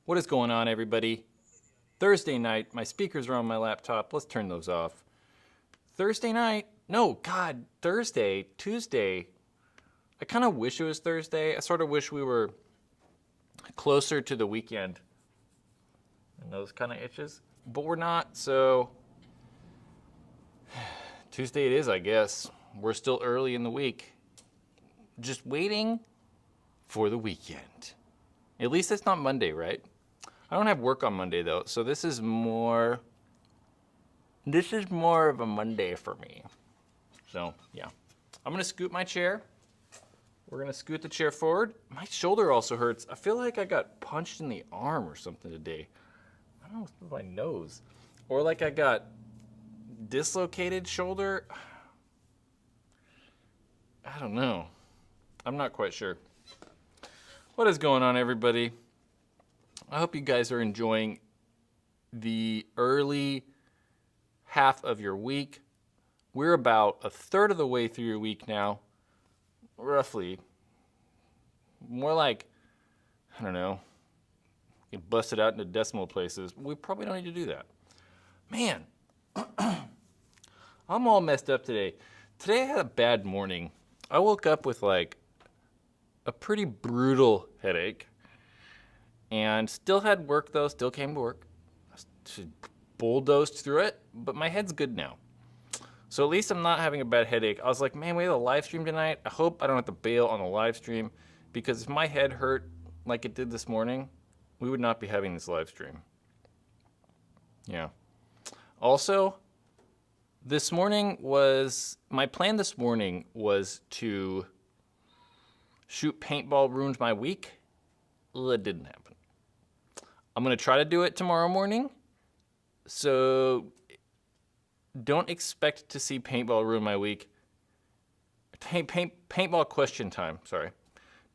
What is going on, everybody? Thursday night, my speakers are on my laptop. Let's turn those off. Thursday night? No, God, Thursday, Tuesday. I kind of wish it was Thursday. I sort of wish we were closer to the weekend and those kind of itches, but we're not, so Tuesday it is, I guess. We're still early in the week. Just waiting for the weekend. At least it's not Monday, right? I don't have work on Monday though, so this is more of a Monday for me. So, yeah. I'm gonna scoot my chair. We're gonna scoot the chair forward. My shoulder also hurts. I feel like I got punched in the arm or something today. I don't know, it's with my nose. Or like I got dislocated shoulder. I don't know. I'm not quite sure. What is going on, everybody? I hope you guys are enjoying the early half of your week. We're about a third of the way through your week now, roughly. More like, I don't know, you can bust it out into decimal places. We probably don't need to do that. Man, I'm all messed up today. Today I had a bad morning. I woke up with like a pretty brutal headache. And still had work though, still came to work. Bulldozed through it, but my head's good now. So at least I'm not having a bad headache. I was like, man, we have a live stream tonight. I hope I don't have to bail on the live stream, because if my head hurt like it did this morning, we would not be having this live stream. Yeah. Also, my plan this morning was to shoot Paintball Ruined My Week. Well, it didn't happen. I'm going to try to do it tomorrow morning. So don't expect to see Paintball Ruin My Week. Paintball question time, sorry.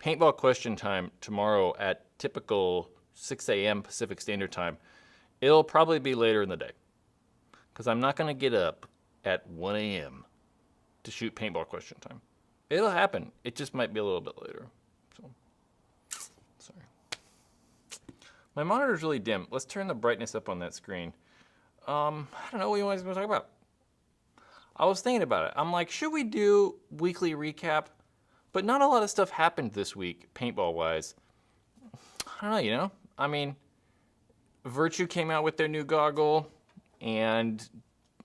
Paintball question time tomorrow at typical 6 a.m. Pacific Standard Time. It'll probably be later in the day, because I'm not going to get up at 1 a.m. to shoot paintball question time. It'll happen. It just might be a little bit later. So, sorry. My monitor's really dim. Let's turn the brightness up on that screen. I don't know what you guys want to talk about. I was thinking about it. I'm like, should we do weekly recap? But not a lot of stuff happened this week, paintball-wise. I don't know, you know? I mean, Virtue came out with their new goggle, and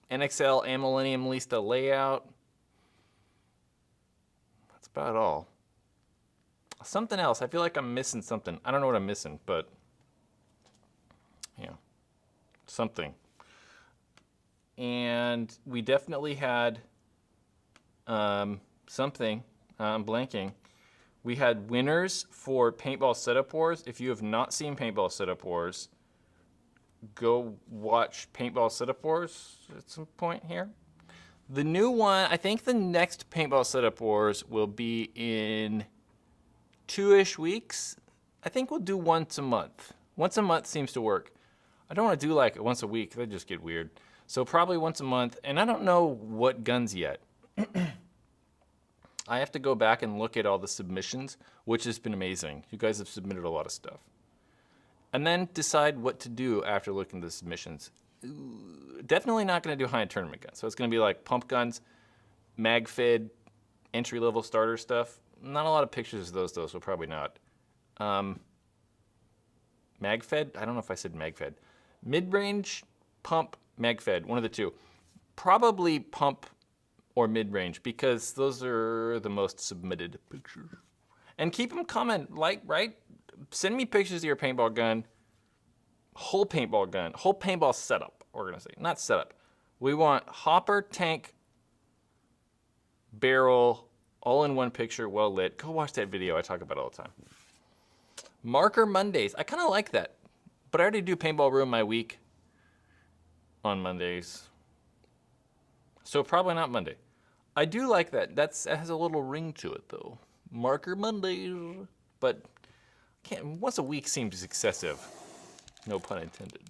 NXL and Millennium released a layout. That's about all. Something else. I feel like I'm missing something. I don't know what I'm missing, but yeah, something. And we definitely had something. I'm blanking. We had winners for Paintball Setup Wars. If you have not seen Paintball Setup Wars, go watch Paintball Setup Wars at some point here. The new one, I think the next Paintball Setup Wars will be in 2-ish weeks. I think we'll do once a month. Once a month seems to work. I don't want to do like once a week. That'd just get weird. So probably once a month. And I don't know what guns yet. I have to go back and look at all the submissions, which has been amazing. You guys have submitted a lot of stuff. And then decide what to do after looking at the submissions. Definitely not going to do high-end tournament guns. So it's going to be like pump guns, mag-fed, entry-level starter stuff. Not a lot of pictures of those, though, so probably not. Mag-fed? I don't know if I said mag-fed. Mid-range, pump, mag-fed, one of the two. Probably pump or mid-range, because those are the most submitted pictures. And keep them coming, like, right? Send me pictures of your paintball gun. Whole paintball setup, we're going to say. Not setup. We want hopper, tank, barrel, all in one picture, well lit. Go watch that video. I talk about it all the time. Marker Mondays. I kind of like that. But I already do Paintball Ruin My Week on Mondays. So probably not Monday. I do like that. That has a little ring to it, though. Marker Mondays. But once a week seems excessive. No pun intended.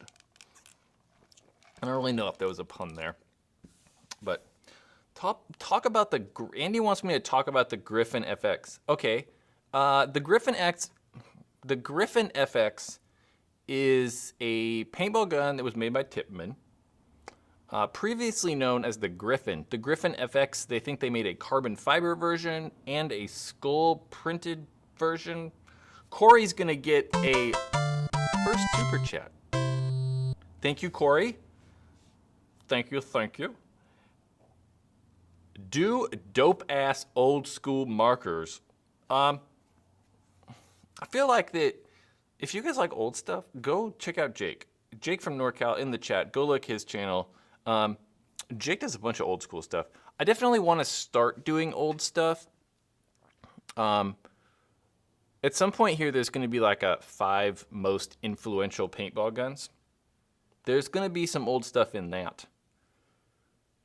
I don't really know if there was a pun there. But talk about Andy wants me to talk about the Griffin FX. Okay. The Griffin FX is a paintball gun that was made by Tippmann, previously known as the Griffin. The Griffin FX, they think they made a carbon fiber version and a skull printed version. Corey's gonna get a first super chat. Thank you, Corey. Thank you. Do dope ass old school markers. I feel like that if you guys like old stuff, go check out Jake. Jake from NorCal in the chat. Go look his channel. Jake does a bunch of old school stuff. I definitely want to start doing old stuff. At some point here, there's going to be like a 5 most influential paintball guns. There's going to be some old stuff in that.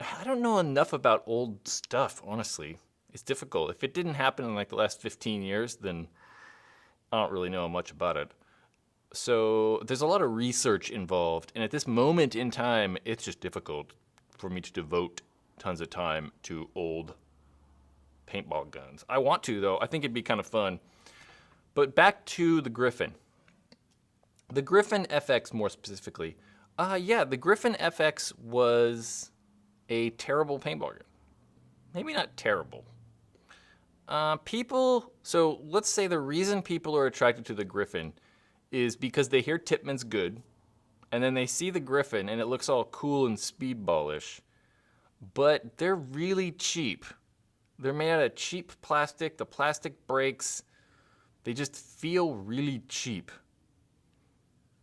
I don't know enough about old stuff, honestly. It's difficult. If it didn't happen in like the last 15 years, then I don't really know much about it. So there's a lot of research involved. And at this moment in time, it's just difficult for me to devote tons of time to old paintball guns. I want to, though. I think it'd be kind of fun. But back to the Griffin. The Griffin FX more specifically. The Griffin FX was a terrible paintball gun. Maybe not terrible. So let's say the reason people are attracted to the Griffin is because they hear Tippmann's good, and then they see the Griffin, and it looks all cool and speedballish, but they're really cheap. They're made out of cheap plastic. The plastic breaks. They just feel really cheap.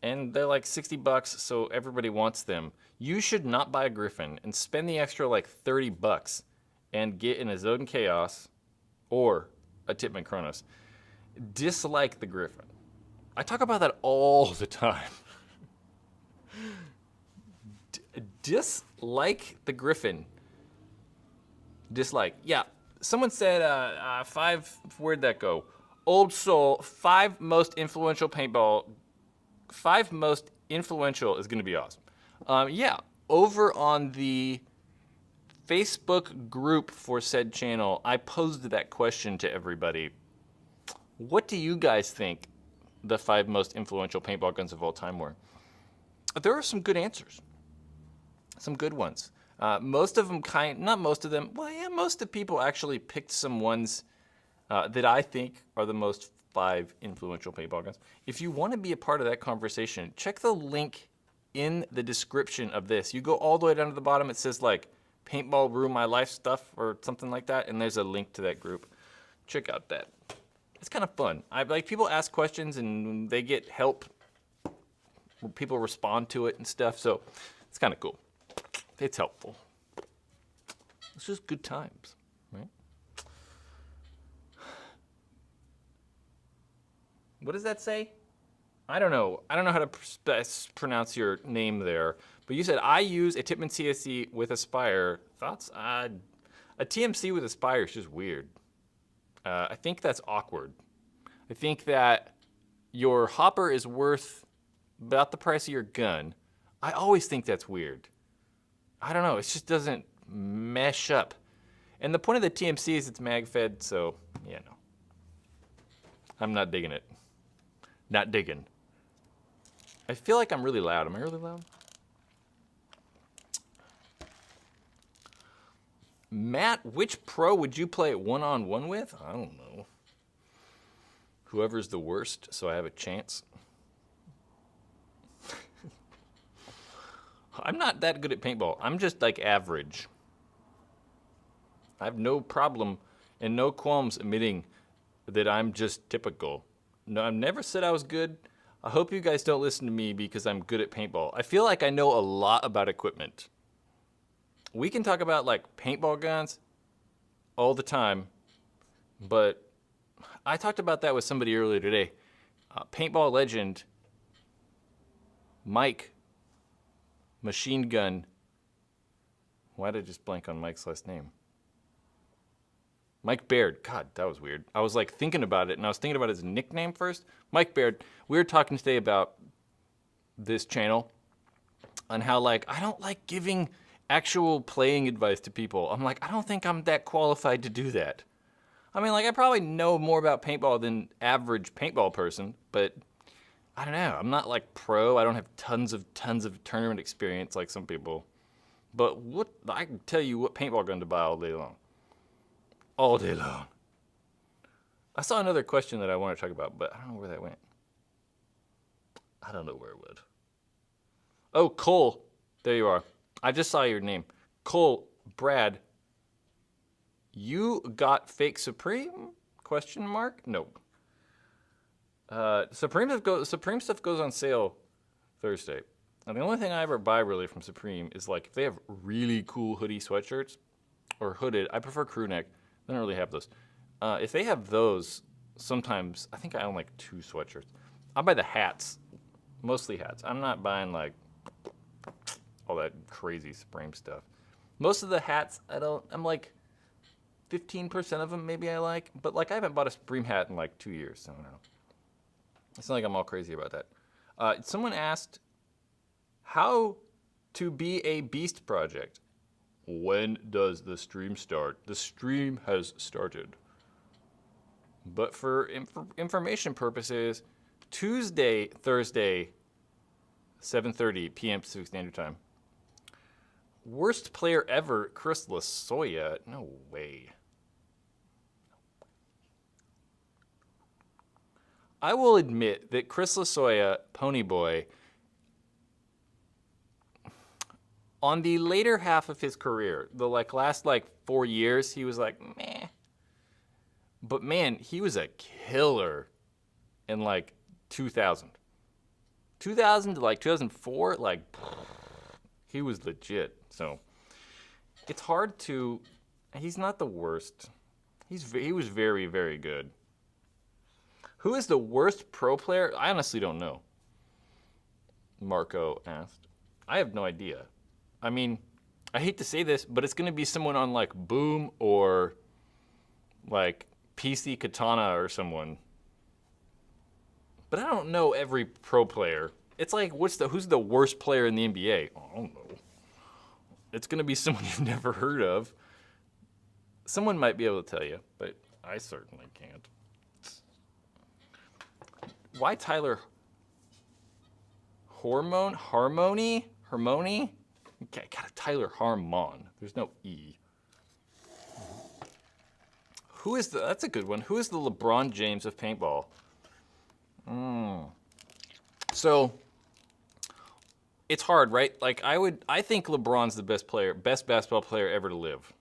And they're like $60, so everybody wants them. You should not buy a Griffin and spend the extra like $30 and get an Azode Chaos or a Tippmann Kronos. Dislike the Griffin. I talk about that all the time. Dislike the Griffin. Dislike. Yeah. Someone said 5, where'd that go? Old Soul, 5 most influential paintball. 5 most influential is going to be awesome. Over on the Facebook group for said channel, I posed that question to everybody. What do you guys think the 5 most influential paintball guns of all time were? There are some good answers. Some good ones. Most of them most of the people actually picked some ones that I think are the most 5 influential paintball guns. If you want to be a part of that conversation, check the link in the description of this. You go all the way down to the bottom. It says like Paintball Ruined My Life Stuff or something like that, and there's a link to that group. Check out that. It's kind of fun. People ask questions and they get help. People respond to it and stuff, so it's kind of cool. It's helpful. It's just good times, right? What does that say? I don't know. I don't know how to pronounce your name there. But you said, I use a Tippmann CSE with Aspire. Thoughts? A TMC with Aspire is just weird. I think that's awkward. I think that your hopper is worth about the price of your gun. I always think that's weird. I don't know. It just doesn't mesh up. And the point of the TMC is it's mag-fed, so, yeah, no. I'm not digging it. Not digging. I feel like I'm really loud. Am I really loud? Matt, which pro would you play one-on-one with? I don't know. Whoever's the worst, so I have a chance. I'm not that good at paintball. I'm just like average. I have no problem and no qualms admitting that I'm just typical. No, I've never said I was good. I hope you guys don't listen to me because I'm good at paintball. I feel like I know a lot about equipment. We can talk about like paintball guns all the time, but I talked about that with somebody earlier today. Paintball legend Mike Machine Gun. Why did I just blank on Mike's last name? Mike Baird. God, that was weird. I was like thinking about it, and I was thinking about his nickname first. Mike Baird. We were talking today about this channel and how like I don't like giving actual playing advice to people. I'm like, I don't think I'm that qualified to do that. I mean, like I probably know more about paintball than average paintball person, but I don't know. I'm not like pro. I don't have tons of tournament experience like some people. But what I can tell you what paintball gun to buy all day long. All day long. I saw another question that I want to talk about, but I don't know where that went. I don't know where it went. Oh, Cole. There you are. I just saw your name. Cole, Brad, you got fake Supreme? Question mark? No. Supreme stuff goes on sale Thursday. And the only thing I ever buy really from Supreme is like if they have really cool hoodie sweatshirts or hooded. I prefer crew neck. They don't really have those. If they have those, sometimes I think I own like 2 sweatshirts. I buy the hats, mostly hats. I'm not buying like all that crazy Supreme stuff. Most of the hats I'm like 15% of them maybe I like, but like I haven't bought a Supreme hat in like 2 years, so I don't know. It's not like I'm all crazy about that. Someone asked how to be a beast project. When does the stream start? The stream has started. But for information purposes, Tuesday, Thursday, 7:30 p.m. Pacific Standard Time. Worst player ever, Chris Lasoya. No way. I will admit that Chris Lasoya, Ponyboy, on the later half of his career, the last 4 years, he was like, meh. But man, he was a killer in 2000. 2000 to 2004, he was legit. So it's hard to. He's not the worst. He was very, very good. Who is the worst pro player? I honestly don't know. Marco asked. I have no idea. I mean, I hate to say this, but it's going to be someone on Boom or PC Katana or someone. But I don't know every pro player. It's who's the worst player in the NBA? I don't know. It's going to be someone you've never heard of. Someone might be able to tell you, but I certainly can't. Why Tyler Harmony? Okay, got a Tyler Harmon. There's no E. That's a good one. Who is the LeBron James of paintball? So it's hard, right? I think LeBron's the best basketball player ever to live.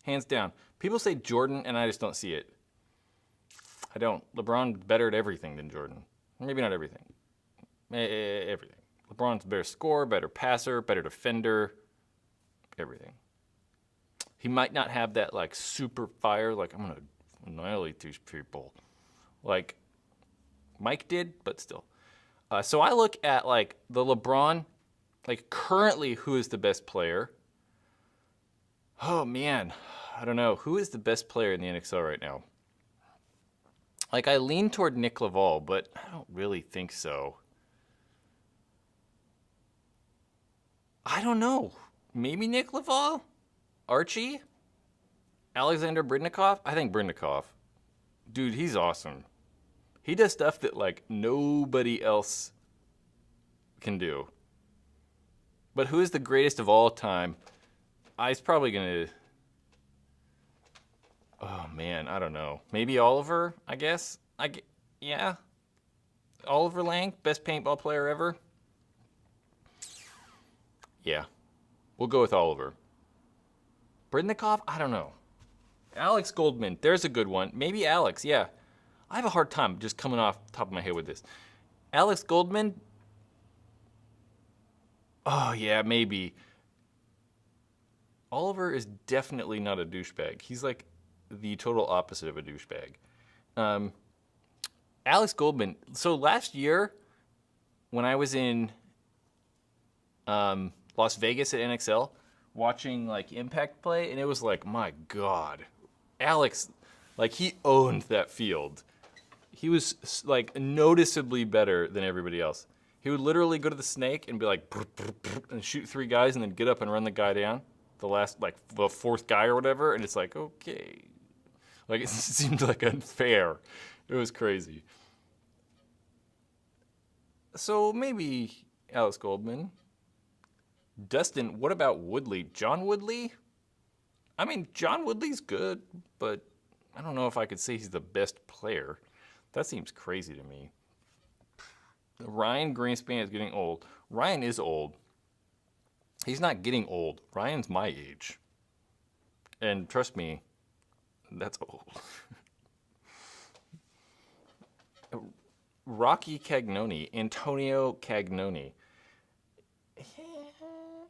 Hands down. People say Jordan, and I just don't see it. I don't. LeBron's better at everything than Jordan. Maybe not everything. Everything. LeBron's a better scorer, better passer, better defender. Everything. He might not have that super fire, I'm going to annihilate these people. Mike did, but still. So I look at the LeBron, currently who is the best player? Oh man, I don't know. Who is the best player in the NXL right now? I lean toward Nick Laval, but I don't really think so. I don't know. Maybe Nick Laval? Archie? Alexander Bridnikov? I think Bridnikov. Dude, he's awesome. He does stuff that nobody else can do. But who is the greatest of all time? He's probably going to... Oh, man, I don't know. Maybe Oliver, I guess? Yeah. Oliver Lang, best paintball player ever? Yeah. We'll go with Oliver. Bridnikov? I don't know. Alex Goldman, there's a good one. Maybe Alex, yeah. I have a hard time just coming off the top of my head with this. Alex Goldman? Oh, yeah, maybe. Oliver is definitely not a douchebag. He's the total opposite of a douchebag. Alex Goldman. So last year, when I was in Las Vegas at NXL, watching Impact play, and it was my God, Alex, he owned that field. He was noticeably better than everybody else. He would literally go to the snake and be brr, brr, brr, and shoot 3 guys, and then get up and run the guy down, the last the 4th guy or whatever, and it's okay. It seemed unfair. It was crazy. So maybe Alex Goldman. Dustin, what about Woodley? John Woodley? I mean, John Woodley's good, but I don't know if I could say he's the best player. That seems crazy to me. Ryan Greenspan is getting old. Ryan is old. He's not getting old. Ryan's my age. And trust me, that's old. Rocky Cagnoni, Antonio Cagnoni.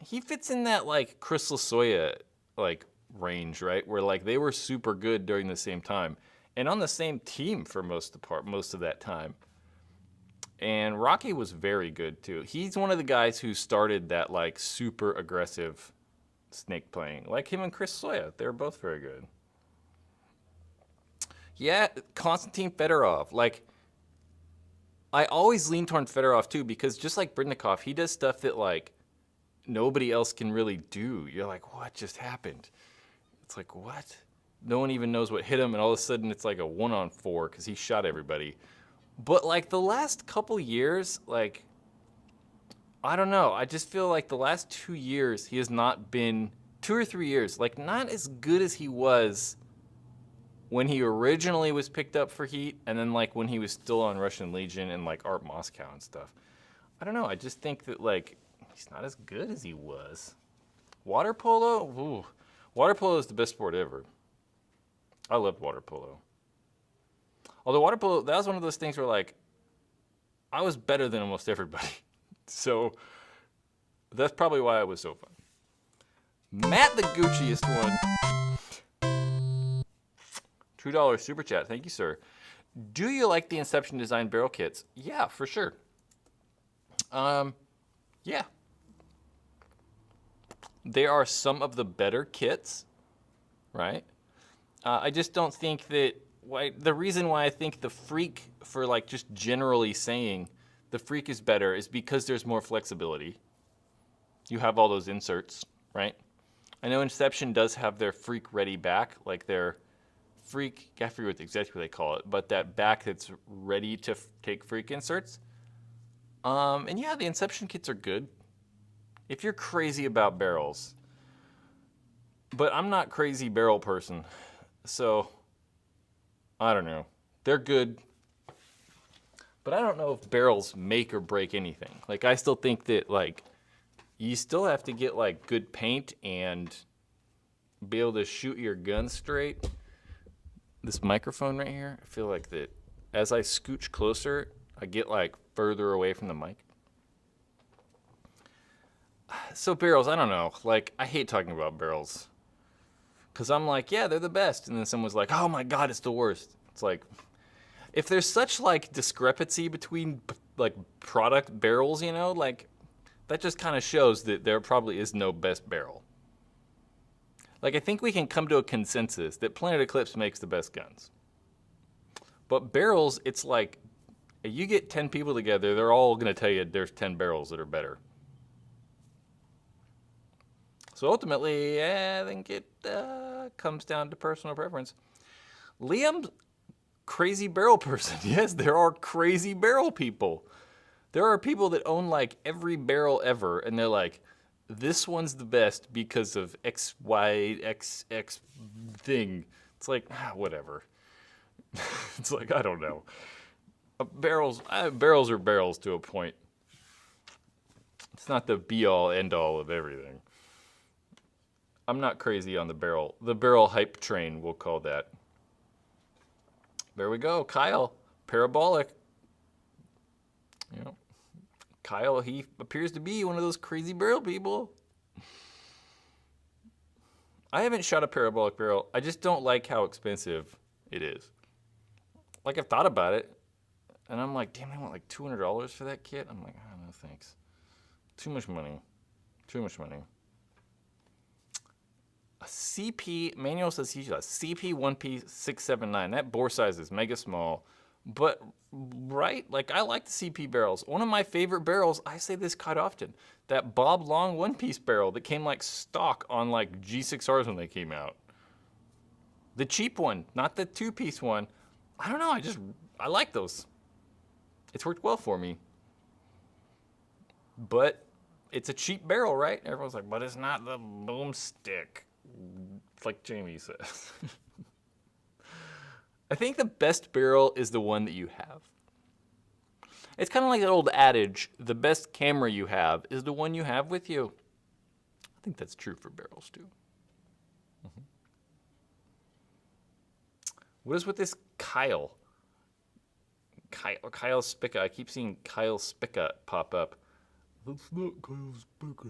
He fits in that like Chris Lasoya like range, right? Where like they were super good during the same time and on the same team for most of that time. And Rocky was very good too. He's one of the guys who started that like super aggressive snake playing. Like him and Chris Soya, they're both very good. Yeah, Konstantin Fedorov. Like I always lean toward Fedorov too because just like Britnikov, he does stuff that like nobody else can really do. You're like, what just happened? It's like, what? No one even knows what hit him, and all of a sudden it's like a 1-on-4 because he shot everybody. But like the last couple years, like, I don't know. I just feel like the last 2 years he has not been, 2 or 3 years, like not as good as he was when he originally was picked up for Heat, and then like when he was still on Russian Legion and like Art Moscow and stuff. I don't know. I just think that like he's not as good as he was. Water polo? Ooh. Water polo is the best sport ever. I loved water polo. Although water polo, that was one of those things where like I was better than almost everybody. So that's probably why it was so fun. Matt the Gucciest one. $2 super chat. Thank you, sir. Do you like the Inception design barrel kits? Yeah, for sure. Yeah. They are some of the better kits, right? I just don't think that the reason why I think the Freak, for like just generally saying the Freak is better, is because there's more flexibility. You have all those inserts, right? I know Inception does have their Freak ready back, like their Freak, I forget exactly what they call it, but that back that's ready to take Freak inserts. And yeah, the Inception kits are good if you're crazy about barrels. But I'm not crazy barrel person, so I don't know. They're good, but I don't know if barrels make or break anything. Like I still think that like you still have to get like good paint and be able to shoot your gun straight. This microphone right here, I feel like that as I scooch closer, I get like further away from the mic. So barrels, I don't know. Like I hate talking about barrels. Because I'm like, yeah, they're the best. And then someone's like, oh my God, it's the worst. It's like, if there's such like discrepancy between like product barrels, you know, like that just kind of shows that there probably is no best barrel. Like I think we can come to a consensus that Planet Eclipse makes the best guns. But barrels, it's like, you get 10 people together, they're all going to tell you there's 10 barrels that are better. So ultimately, I think it comes down to personal preference. Liam's crazy barrel person. Yes, there are crazy barrel people. There are people that own like every barrel ever, and they're like, this one's the best because of X, Y, X thing. It's like, whatever. It's like, I don't know. Barrels are barrels to a point. It's not the be-all, end-all of everything. I'm not crazy on the barrel hype train, we'll call that. There we go, Kyle, parabolic. You know, Kyle, he appears to be one of those crazy barrel people. I haven't shot a parabolic barrel. I just don't like how expensive it is. Like I've thought about it, and I'm like, damn, I want like $200 for that kit. I'm like, oh, no thanks. Too much money. A CP, Manuel says he's a CP 1P679. That bore size is mega small. But, right, like I like the CP barrels. One of my favorite barrels, I say this quite often, that Bob Long one-piece barrel that came like stock on like G6Rs when they came out. The cheap one, not the two-piece one. I don't know, I like those. It's worked well for me. but it's a cheap barrel, right? Everyone's like, but it's not the boomstick, like Jamie says. I think the best barrel is the one that you have. It's kind of like that old adage, the best camera you have is the one you have with you. I think that's true for barrels too. Mm-hmm. What is with this Kyle? Kyle Spica. I keep seeing Kyle Spica pop up. That's not Kyle Spica.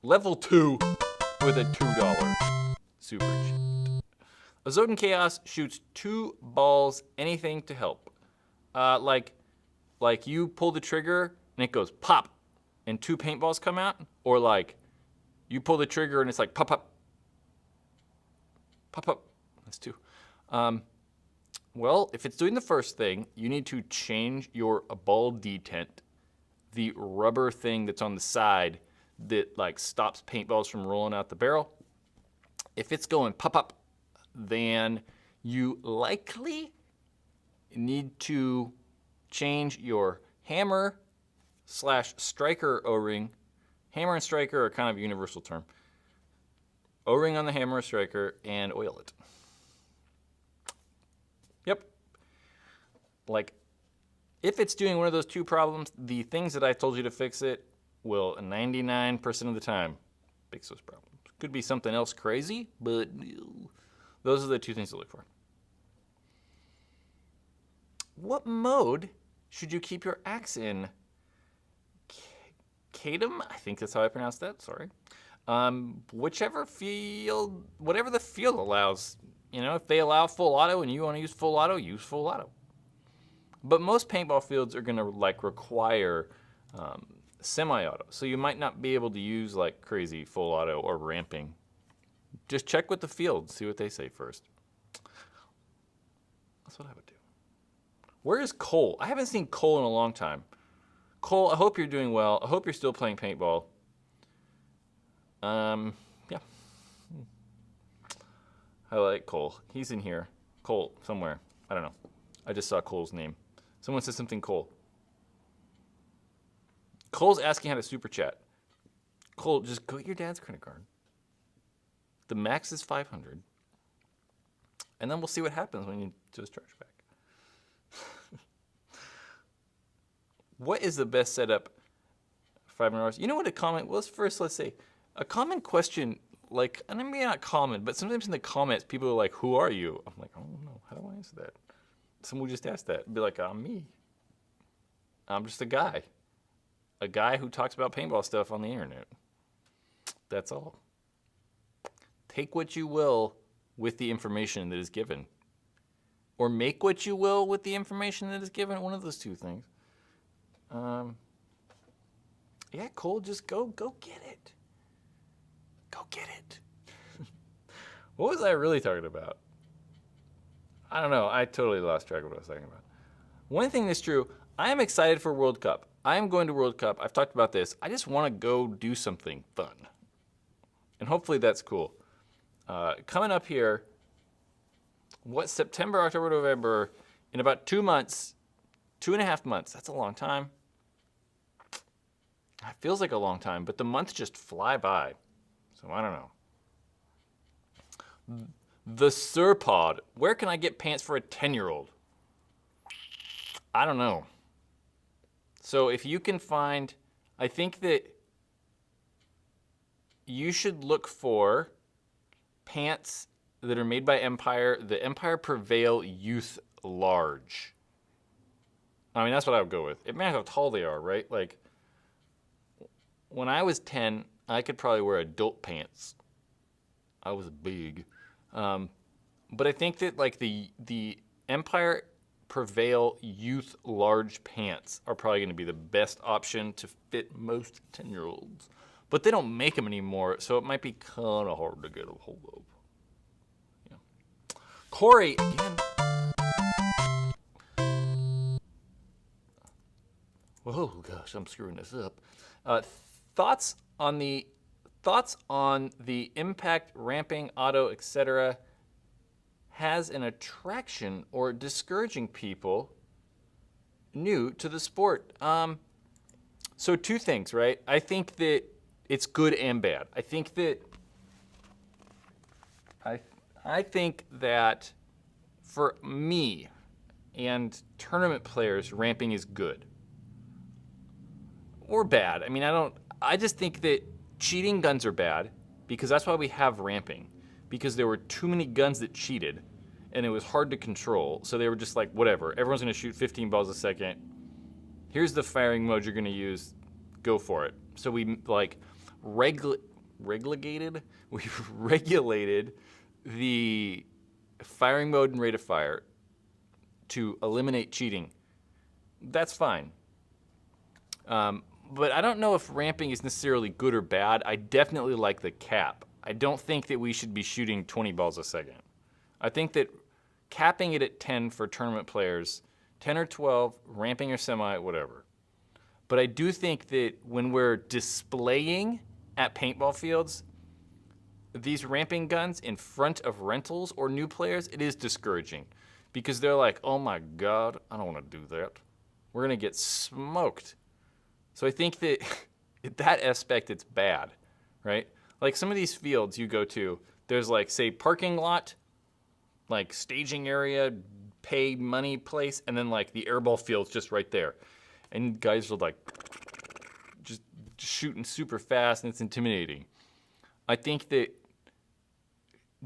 Level 2 with a $2 super cheat. Azodin Chaos shoots 2 balls, anything to help. Like you pull the trigger and it goes pop and 2 paintballs come out, or like you pull the trigger and it's like pop, pop, pop, pop. That's 2. Well, if it's doing the first thing, you need to change your ball detent, the rubber thing that's on the side that like stops paintballs from rolling out the barrel. If it's going pop, pop, then you likely need to change your hammer / striker O-ring. Hammer and striker are kind of a universal term. O-ring on the hammer or striker and oil it. Yep. Like, if it's doing one of those 2 problems, the things that I told you to fix it will 99% of the time fix those problems. Could be something else crazy, but those are the 2 things to look for. What mode should you keep your axe in? Kadum? I think that's how I pronounce that, sorry. Whichever field, whatever the field allows. You know, if they allow full auto and you want to use full auto, use full auto. But most paintball fields are going to like require semi-auto. So you might not be able to use like crazy full auto or ramping. Just check with the field, see what they say first. That's what I would do. Where is Cole? I haven't seen Cole in a long time. Cole, I hope you're doing well. I hope you're still playing paintball. Yeah. I like Cole. He's in here. Cole, somewhere. I don't know. I just saw Cole's name. Someone said something Cole. Cole's asking how to super chat. Cole, just go get your dad's credit card. The max is 500. And then we'll see what happens when you do his charge back. What is the best setup for $500? You know what a comment was? First, let's say a common question, like, and maybe not common, but sometimes in the comments, people are like, who are you? I'm like, I don't know. How do I answer that? Someone would just ask that. Be like, I'm me. I'm just a guy who talks about paintball stuff on the internet. That's all. Take what you will with the information that is given. Or make what you will with the information that is given. One of those 2 things. Yeah, Cole, just go get it. Go get it. What was I really talking about? I don't know. I totally lost track of what I was talking about. One thing that's true, I am excited for World Cup. I am going to World Cup. I've talked about this. I just want to go do something fun. And hopefully that's cool. Coming up here, September, October, November, in about 2 months, 2.5 months. That's a long time. It feels like a long time, but the months just fly by. So I don't know. The Surpod. Where can I get pants for a 10-year-old? I don't know. So if you can find, I think that you should look for pants that are made by Empire, the Empire Prevail Youth Large. I mean, that's what I would go with. It matters how tall they are, right? Like, when I was 10, I could probably wear adult pants. I was big. But I think that, like, the Empire Prevail Youth Large pants are probably going to be the best option to fit most 10-year-olds. But they don't make them anymore, so it might be kind of hard to get a hold of. Yeah. Corey, again. Oh gosh, I'm screwing this up. Thoughts on the impact, ramping, auto, etc. has an attraction or discouraging people new to the sport. So two things, right? I think that it's good and bad. I think that for me and tournament players, ramping is good. Or bad. I mean, I just think that cheating guns are bad because that's why we have ramping. Because there were too many guns that cheated and it was hard to control. So they were just like, whatever. Everyone's going to shoot 15 balls a second. Here's the firing mode you're going to use. Go for it. So we like regulated the firing mode and rate of fire to eliminate cheating. That's fine. But I don't know if ramping is necessarily good or bad. I definitely like the cap. I don't think that we should be shooting 20 balls a second. I think that capping it at 10 for tournament players, 10 or 12, ramping or semi, whatever. But I do think that when we're displaying at paintball fields, these ramping guns in front of rentals or new players, it is discouraging. Because they're like, oh my God, I don't want to do that. We're going to get smoked. So I think that that aspect, it's bad, right? Like some of these fields you go to, there's like, say, parking lot, like staging area, pay money place, and then like the airball field's just right there. And guys are like just shooting super fast and it's intimidating. I think that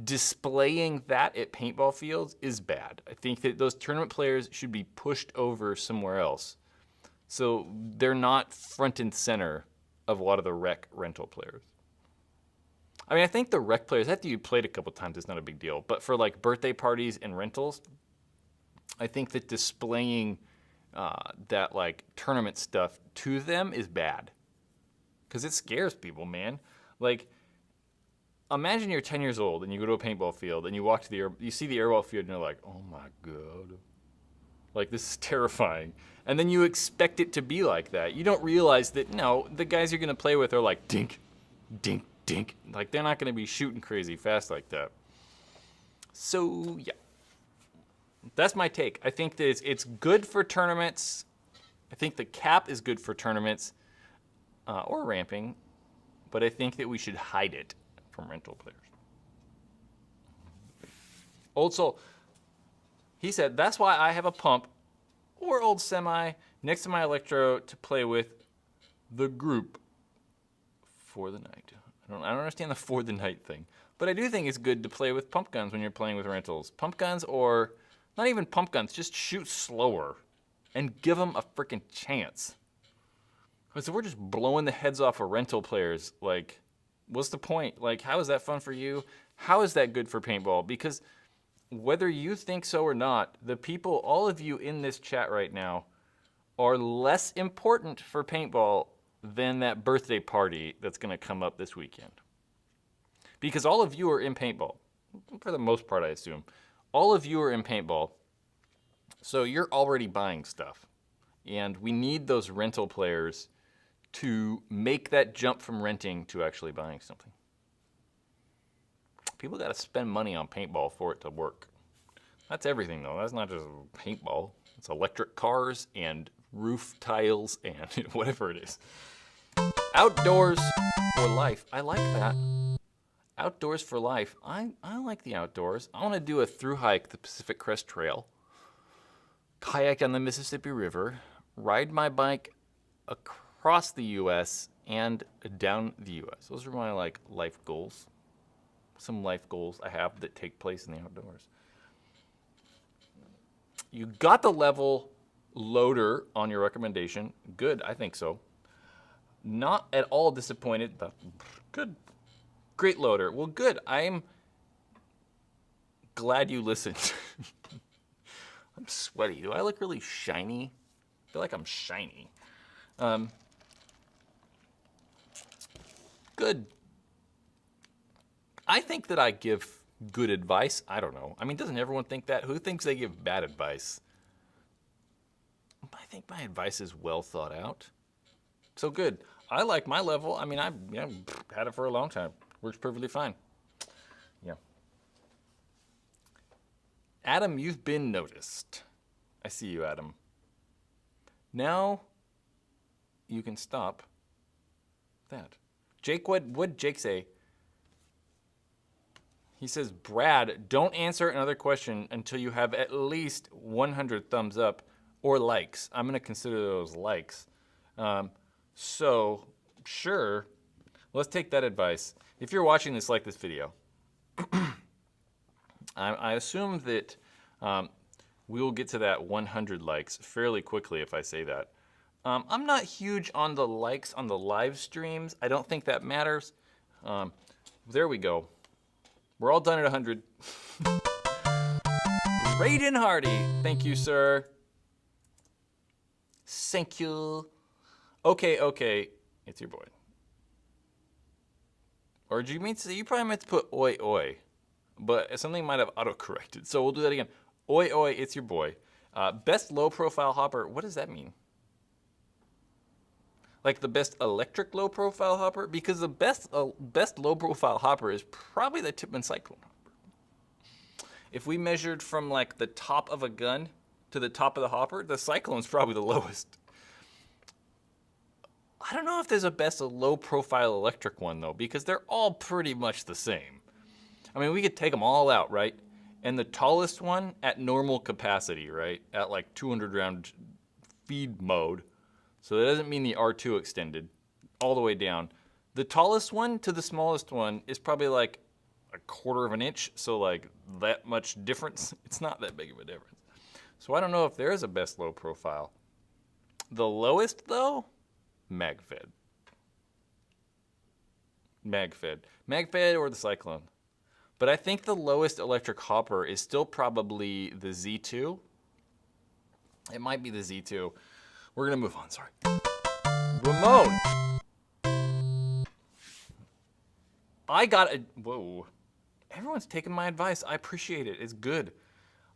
displaying that at paintball fields is bad. I think that those tournament players should be pushed over somewhere else. So they're not front and center of a lot of the rec rental players. I mean, I think the rec players, after you played a couple times, it's not a big deal. But for like birthday parties and rentals, I think that displaying that like tournament stuff to them is bad. Because it scares people, man. Like, imagine you're 10 years old and you go to a paintball field and you walk to you see the airball field and you're like, oh my God. Like, this is terrifying. And then you expect it to be like that. You don't realize that, no, the guys you're going to play with are like, dink, dink, dink. Like, they're not going to be shooting crazy fast like that. So, yeah. That's my take. I think that it's good for tournaments. I think the cap is good for tournaments or ramping. But I think that we should hide it from rental players. Old Soul. He said, that's why I have a pump or old semi next to my electro to play with the group for the night. I don't understand the for the night thing. But I do think it's good to play with pump guns when you're playing with rentals. Pump guns or not even pump guns, just shoot slower and give them a freaking chance. Because if we're just blowing the heads off of rental players, like, what's the point? Like, how is that fun for you? How is that good for paintball? Because whether you think so or not, the people, all of you in this chat right now, are less important for paintball than that birthday party that's going to come up this weekend. Because all of you are in paintball. For the most part, I assume. All of you are in paintball. So you're already buying stuff. And we need those rental players to make that jump from renting to actually buying something. People got to spend money on paintball for it to work. That's everything, though. That's not just paintball. It's electric cars and roof tiles and whatever it is. Outdoors for life. I like that. Outdoors for life. I like the outdoors. I want to do a through hike the Pacific Crest Trail, kayak on the Mississippi River, ride my bike across the U.S. and down the U.S. Those are my life goals. Some life goals I have that take place in the outdoors. You got the level loader on your recommendation. Good, I think so. Not at all disappointed, but good. Great loader. Well, good. I'm glad you listened. I'm sweaty. Do I look really shiny? I feel like I'm shiny. Good. I think that I give good advice. I don't know. I mean, doesn't everyone think that? Who thinks they give bad advice? I think my advice is well thought out. So good. I like my level. I mean, I've had it for a long time. Works perfectly fine. Yeah. Adam, you've been noticed. I see you, Adam. Now, you can stop that. Jake, what'd Jake say? He says, Brad, don't answer another question until you have at least 100 thumbs up or likes. I'm going to consider those likes. So, sure, let's take that advice. If you're watching this, like this video. I assume that we will get to that 100 likes fairly quickly if I say that. I'm not huge on the likes on the live streams. I don't think that matters. There we go. We're all done at 100. Raiden Hardy. Thank you, sir. Thank you. Okay. It's your boy. Or do you mean to say, you probably meant to put oi oi, but something might have auto-corrected. So we'll do that again. Oi oi, it's your boy. Best low profile hopper. What does that mean? Like the best electric low profile hopper? Because the best low profile hopper is probably the Tipman Cyclone hopper. If we measured from like the top of a gun to the top of the hopper, the Cyclone's probably the lowest. I don't know if there's a best low profile electric one though, because they're all pretty much the same. I mean, we could take them all out, right? And the tallest one at normal capacity, right? At like 200 round feed mode. So that doesn't mean the R2 extended all the way down. The tallest one to the smallest one is probably like a quarter of an inch. So like that much difference. It's not that big of a difference. So I don't know if there is a best low profile. The lowest though, MagFed. MagFed or the Cyclone. But I think the lowest electric hopper is still probably the Z2. It might be the Z2. We're going to move on, sorry. Ramon. Whoa. Everyone's taking my advice. I appreciate it. It's good.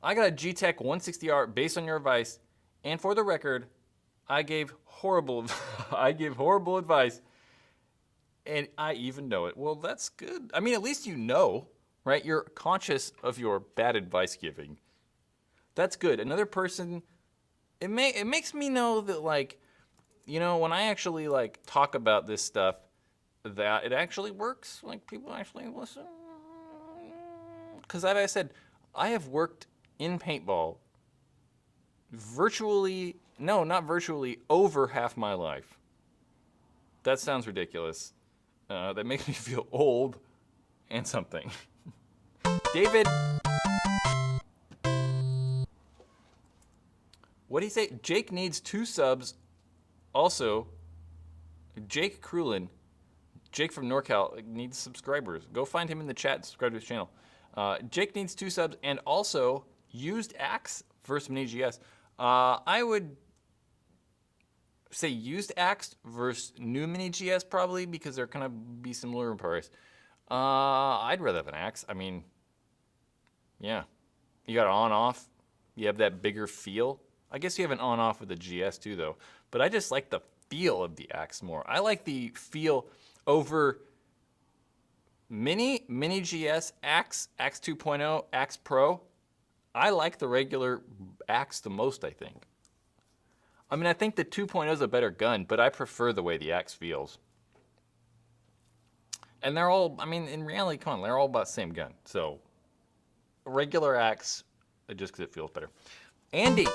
I got a G-Tech 160R based on your advice. And for the record, I gave horrible advice. And I even know it. Well, that's good. I mean, at least you know, right? You're conscious of your bad advice giving. That's good. Another person... It makes me know that, like, you know, when I actually, like, talk about this stuff, that it actually works. Like, people actually listen. Because, as I said, I have worked in paintball over half my life. That sounds ridiculous. That makes me feel old and something. David... What did he say? Jake needs 2 subs. Also, Jake Krulin, Jake from NorCal, needs subscribers. Go find him in the chat and subscribe to his channel. Jake needs 2 subs and also used axe versus mini GS. I would say used axe versus new mini GS probably because they're going to be similar in price. I'd rather have an axe. I mean, yeah. You got it on off. You have that bigger feel. I guess you have an on-off with the GS too, though. But I just like the feel of the axe more. I like the feel over mini GS, axe 2.0, axe Pro. I like the regular axe the most, I think. I mean, I think the 2.0 is a better gun, but I prefer the way the axe feels. And they're all, I mean, in reality, come on, they're all about the same gun. So, a regular axe, just because it feels better. Andy.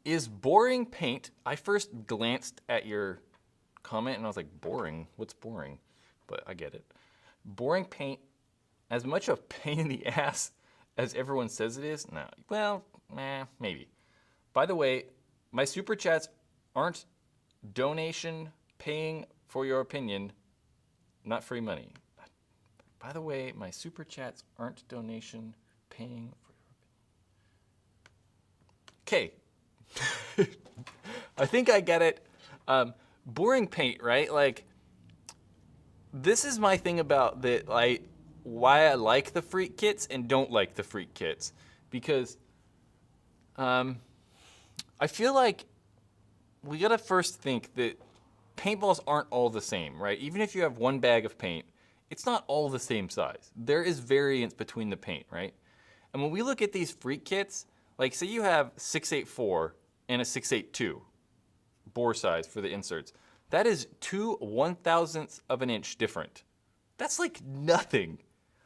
Is boring paint, I first glanced at your comment and I was like, boring? What's boring? But I get it. Boring paint, as much a pain in the ass as everyone says it is? No. Well, maybe. By the way, my super chats aren't donation paying for your opinion, not free money. By the way, my super chats aren't donation paying for your opinion. Okay. I think I get it. Boring paint, right? Like, this is my thing about that. Why I like the freak kits and don't like the freak kits, because I feel like we gotta first think that paintballs aren't all the same, right? Even if you have one bag of paint, it's not all the same size. There is variance between the paint, right? And when we look at these freak kits, Like, say you have 684 and a 682 bore size for the inserts. That is 2/1000ths of an inch different. That's like nothing.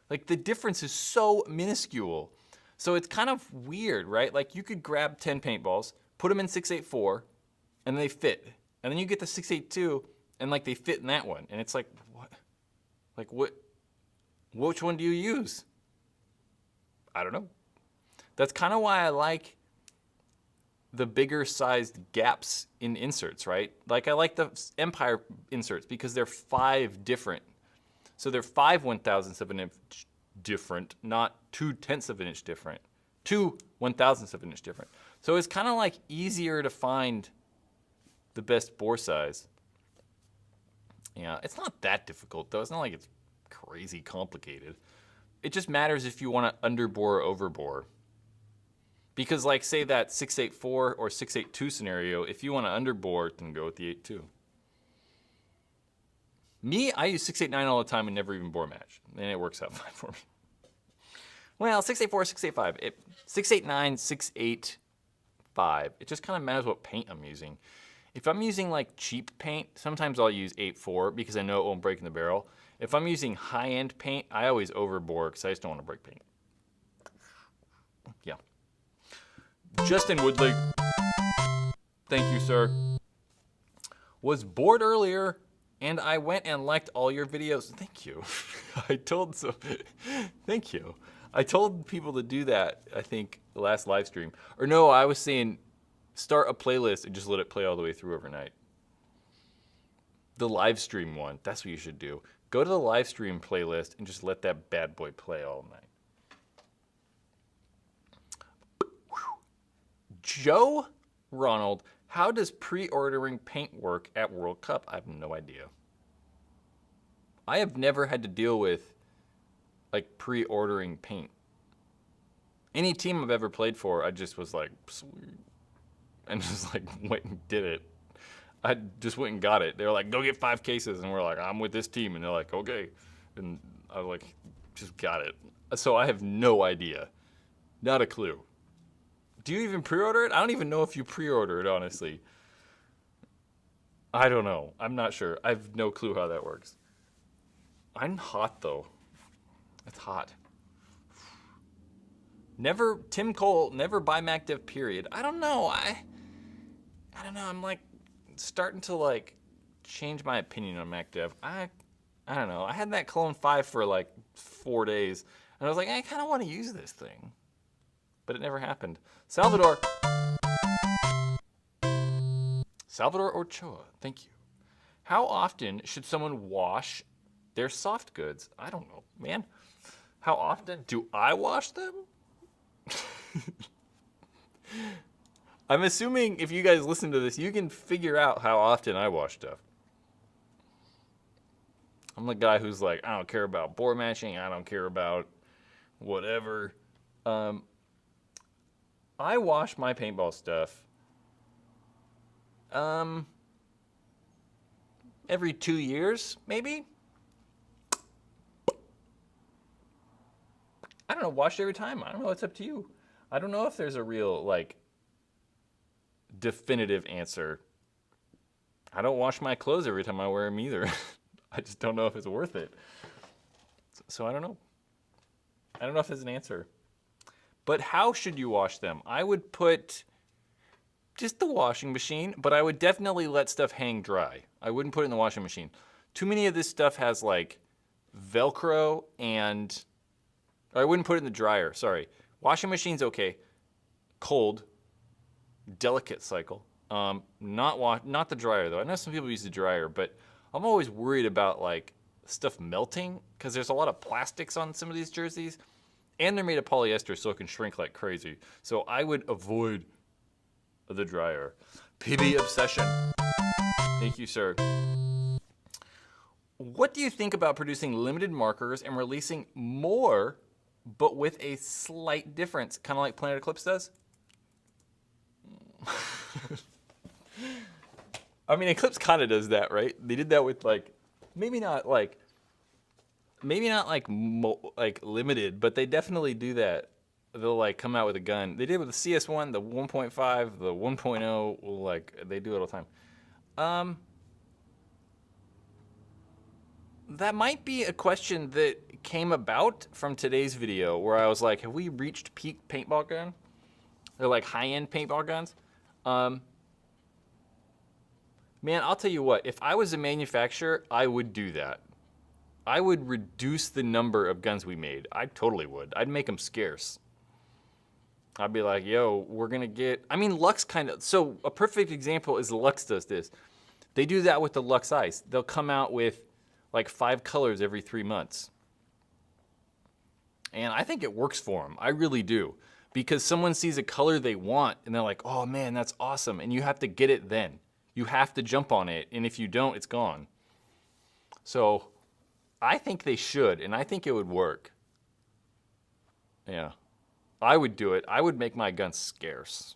Like, the difference is so minuscule. So it's kind of weird, right? Like, you could grab 10 paintballs, put them in 684, and they fit. And then you get the 682, and like they fit in that one. And it's like, what? Like, which one do you use? I don't know. That's kind of why I like the bigger sized gaps in inserts, right? Like, I like the Empire inserts because they're 5 different. So they're 5/1000ths of an inch different, not 2/10ths of an inch different. 2/1000ths of an inch different. So it's kind of like easier to find the best bore size. Yeah, it's not that difficult though. It's not like it's crazy complicated. It just matters if you want to underbore or overbore. Because like, say that 684 or 682 scenario, if you want to underbore, then go with the 82. Me, I use 689 all the time and never even bore match. And it works out fine for me. Well, 684, 685, 689, 685. It just kind of matters what paint I'm using. If I'm using like cheap paint, sometimes I'll use 8.4 because I know it won't break in the barrel. If I'm using high-end paint, I always overbore because I just don't want to break paint. Yeah. Justin Woodley. Thank you, sir. Was bored earlier, and I went and liked all your videos. Thank you. Thank you. I told people to do that, I think, the last live stream. Or no, I was saying start a playlist and just let it play all the way through overnight. The live stream one, that's what you should do. Go to the live stream playlist and just let that bad boy play all night. Joe Ronald, how does pre-ordering paint work at World Cup? I have no idea. I have never had to deal with like pre-ordering paint. Any team I've ever played for, I just was like, sweet. And just like went and did it. I just went and got it. They were like, go get 5 cases. And we're like, I'm with this team. And they're like, okay. And I like, just got it. So I have no idea. Not a clue. Do you even pre-order it? I don't even know if you pre-order it, honestly. I don't know. I'm not sure. I have no clue how that works. I'm hot, though. It's hot. Tim Cole, never buy MacDev, period. I don't know. I don't know. I'm like starting to like change my opinion on MacDev. I don't know. I had that Clone 5 for like 4 days, and I was like, I kind of want to use this thing. But it never happened. Salvador Ochoa, thank you. How often should someone wash their soft goods? I don't know, man. How often do I wash them? I'm assuming if you guys listen to this, you can figure out how often I wash stuff. I'm the guy who's like, I don't care about bore matching. I don't care about whatever. I wash my paintball stuff every 2 years, maybe. I don't know, wash every time. I don't know, it's up to you. I don't know if there's a real, like, definitive answer. I don't wash my clothes every time I wear them either. I just don't know if it's worth it. So I don't know. I don't know if there's an answer. But how should you wash them? I would put just the washing machine, but I would definitely let stuff hang dry. I wouldn't put it in the washing machine. Too many of this stuff has like Velcro and... I wouldn't put it in the dryer, sorry. Washing machine's okay. Cold. Delicate cycle. Not the dryer though. I know some people use the dryer, but I'm always worried about like stuff melting because there's a lot of plastics on some of these jerseys. And they're made of polyester, so it can shrink like crazy. So I would avoid the dryer. PB Obsession. Thank you, sir. What do you think about producing limited markers and releasing more, but with a slight difference? Kind of like Planet Eclipse does? I mean, Eclipse kind of does that, right? They did that with like, maybe not like limited, but they definitely do that they'll like come out with a gun. They did with the CS1, the 1.5, the 1.0. Like they do it all the time. That might be a question that came about from today's video, where I was like, have we reached peak paintball gun? They're like high-end paintball guns. Man, I'll tell you what, if I was a manufacturer, I would do that. I would reduce the number of guns we made. I totally would. I'd make them scarce. I'd be like, yo, we're gonna get, I mean, Lux kind of, so a perfect example is Lux does this. They do that with the Lux Ice. They'll come out with like 5 colors every 3 months. And I think it works for them. I really do. Because someone sees a color they want and they're like, oh man, that's awesome. And you have to get it then. You have to jump on it. And if you don't, it's gone. So I think they should, and I think it would work. Yeah. I would do it. I would make my guns scarce.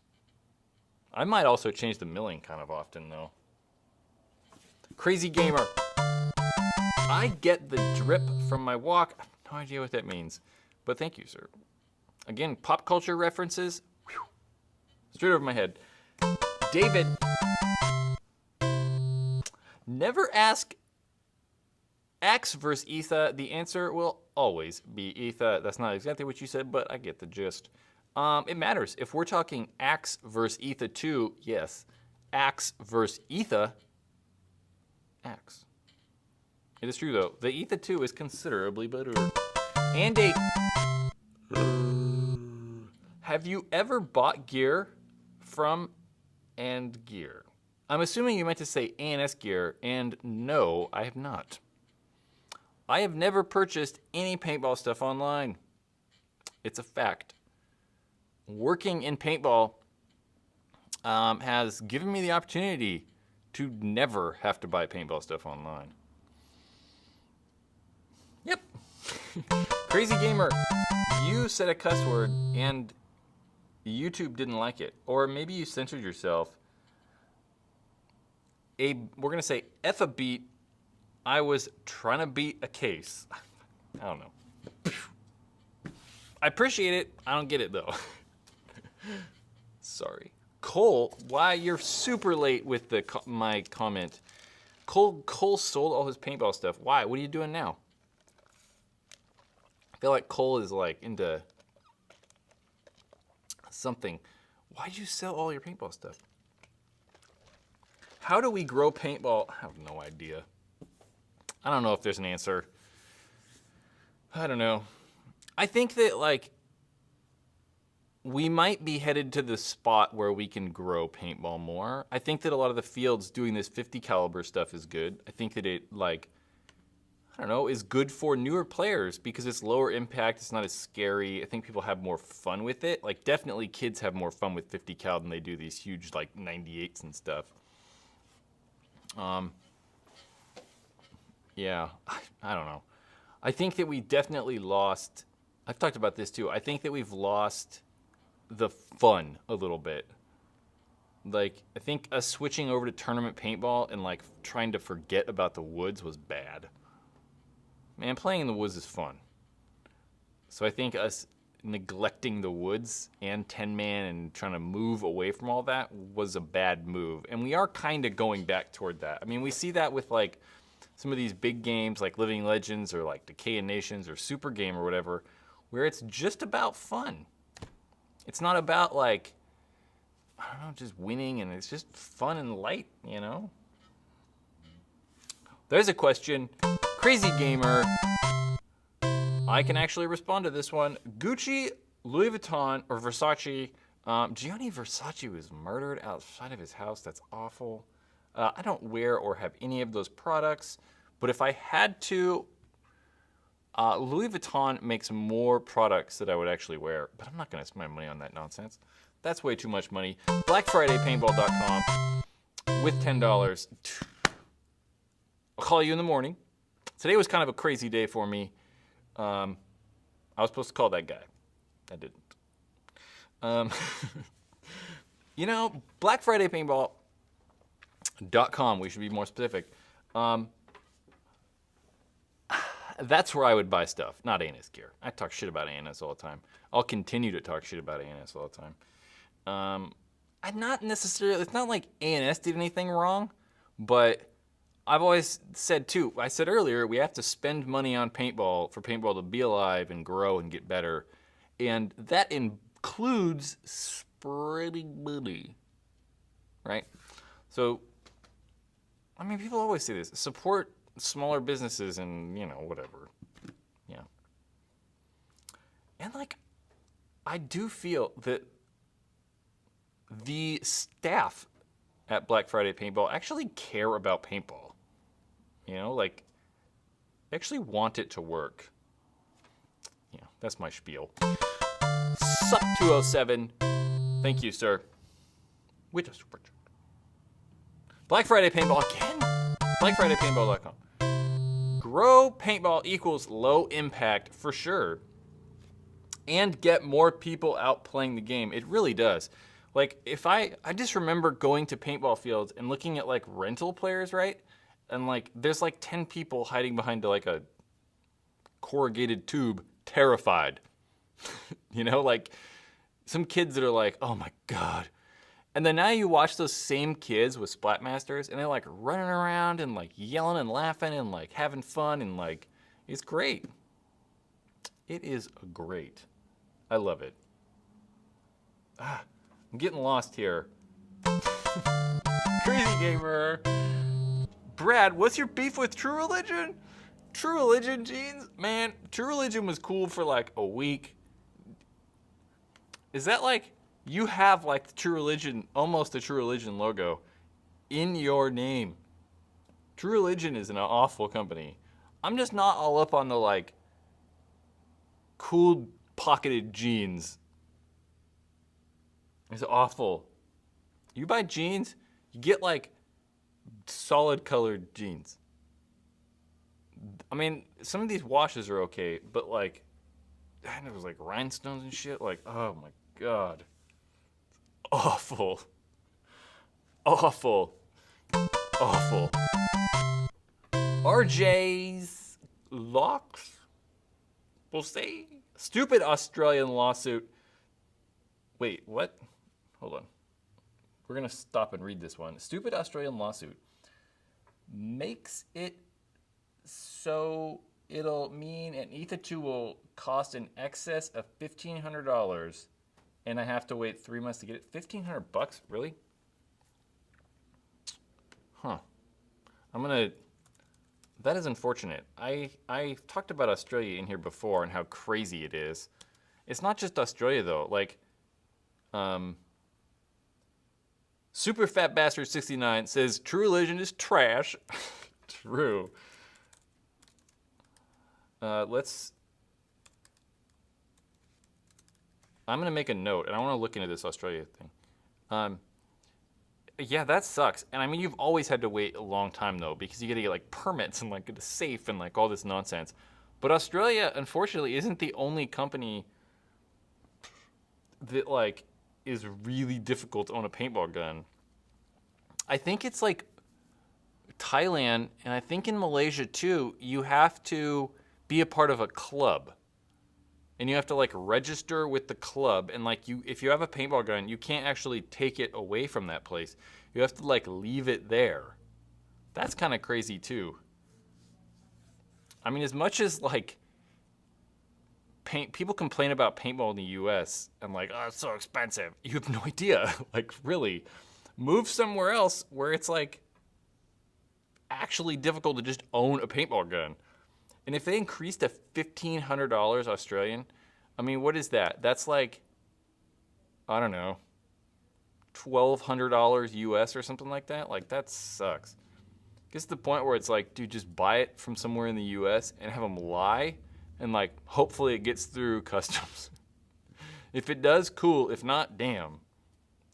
I might also change the milling kind of often, though. Crazy Gamer. I get the drip from my walk. I have no idea what that means. But thank you, sir. Again, pop culture references. Whew, straight over my head. David. Never ask Axe versus Etha. The answer will always be Etha. That's not exactly what you said, but I get the gist. It matters. If we're talking Axe versus Etha 2, yes. Axe versus Etha, Axe. It is true, though. The Etha 2 is considerably better. And have you ever bought gear from And Gear? I'm assuming you meant to say ANS Gear, and no, I have not. I have never purchased any paintball stuff online. It's a fact. Working in paintball has given me the opportunity to never have to buy paintball stuff online. Yep. Crazy Gamer, you said a cuss word and YouTube didn't like it. Or maybe you censored yourself. We're going to say F a beat. I was trying to beat a case. I don't know. I appreciate it. I don't get it, though. Sorry. Cole, why you're super late with my comment. Cole sold all his paintball stuff. Why? What are you doing now? I feel like Cole is like into something. Why'd you sell all your paintball stuff? How do we grow paintball? I have no idea. I don't know if there's an answer. I don't know. I think that like we might be headed to the spot where we can grow paintball more. I think that a lot of the fields doing this 50 caliber stuff is good. I think that it like, I don't know, is good for newer players because it's lower impact. It's not as scary. I think people have more fun with it. Like definitely kids have more fun with 50 cal than they do these huge like 98s and stuff. Yeah, I don't know. I think that we definitely lost, I've talked about this too, I think that we've lost the fun a little bit. Like, I think us switching over to tournament paintball and like trying to forget about the woods was bad. Man, playing in the woods is fun. So I think us neglecting the woods and 10-man and trying to move away from all that was a bad move. And we are kind of going back toward that. I mean, we see that with like some of these big games like Living Legends or like Decay of Nations or Super Game or whatever, where it's just about fun. It's not about like, I don't know, just winning, and it's just fun and light, you know? There's a question. Crazy Gamer. I can actually respond to this one. Gucci, Louis Vuitton, or Versace. Gianni Versace was murdered outside of his house. That's awful. I don't wear or have any of those products, but if I had to, Louis Vuitton makes more products that I would actually wear, but I'm not going to spend my money on that nonsense. That's way too much money. BlackFridayPaintball.com with $10. I'll call you in the morning. Today was kind of a crazy day for me. I was supposed to call that guy. I didn't. You know, BlackFridayPaintball.com, we should be more specific. That's where I would buy stuff, not ANS gear. I talk shit about ANS all the time. I'll continue to talk shit about ANS all the time. I'm not necessarily, it's not like ANS did anything wrong, but I've always said too, I said earlier, we have to spend money on paintball for paintball to be alive and grow and get better. And that includes spreading money, right? So, I mean, people always say this, support smaller businesses and, you know, whatever. Yeah. And like, I do feel that the staff at Black Friday Paintball actually care about paintball. You know, like, they actually want it to work. Yeah, that's my spiel. Sup207, thank you, sir. With a super chat. Black Friday Paintball again? BlackFridayPaintball.com. Grow paintball equals low impact for sure. And get more people out playing the game. It really does. Like, if I just remember going to paintball fields and looking at like rental players, right? And like, there's like 10 people hiding behind like a corrugated tube, terrified. You know, like some kids that are like, oh my God. And then now you watch those same kids with Splatmasters and they're like running around and like yelling and laughing and like having fun and like, it's great. It is great. I love it. I'm getting lost here. Crazy Gamer. Brad, what's your beef with True Religion? True Religion jeans? Man, True Religion was cool for like a week. Is that like, you have like the True Religion, almost the True Religion logo in your name. True Religion is an awful company. I'm just not all up on the like cool pocketed jeans. It's awful. You buy jeans, you get like solid colored jeans. I mean, some of these washes are okay, but like, and it was like rhinestones and shit. Like, oh my God. Awful. Awful. Awful. RJ's locks? We'll say. Stupid Australian lawsuit. Wait, what? Hold on. We're going to stop and read this one. Stupid Australian lawsuit makes it so it'll mean an Ether 2 will cost in excess of $1,500 and I have to wait 3 months to get it. $1,500? Really? Huh. That is unfortunate. I talked about Australia in here before and how crazy it is. It's not just Australia though. Like, Super Fat Bastard 69 says True Religion is trash. True. I'm gonna make a note, and I want to look into this Australia thing. Yeah, that sucks. And I mean, you've always had to wait a long time though, because you got to get like permits and like get a safe and like all this nonsense. But Australia, unfortunately, isn't the only company that like is really difficult to own a paintball gun. I think it's like Thailand, and I think in Malaysia too, you have to be a part of a club. And you have to like register with the club, and like if you have a paintball gun, you can't actually take it away from that place. You have to like leave it there. That's kind of crazy too. I mean, as much as like people complain about paintball in the US and like, oh, it's so expensive. You have no idea. Like, really, move somewhere else where it's like actually difficult to just own a paintball gun. And if they increase to $1,500 Australian, I mean, what is that? That's like, I don't know, $1,200 US or something like that. Like, that sucks. Gets to the point where it's like, dude, just buy it from somewhere in the US and have them lie, and like, hopefully it gets through customs. If it does, cool. If not, damn,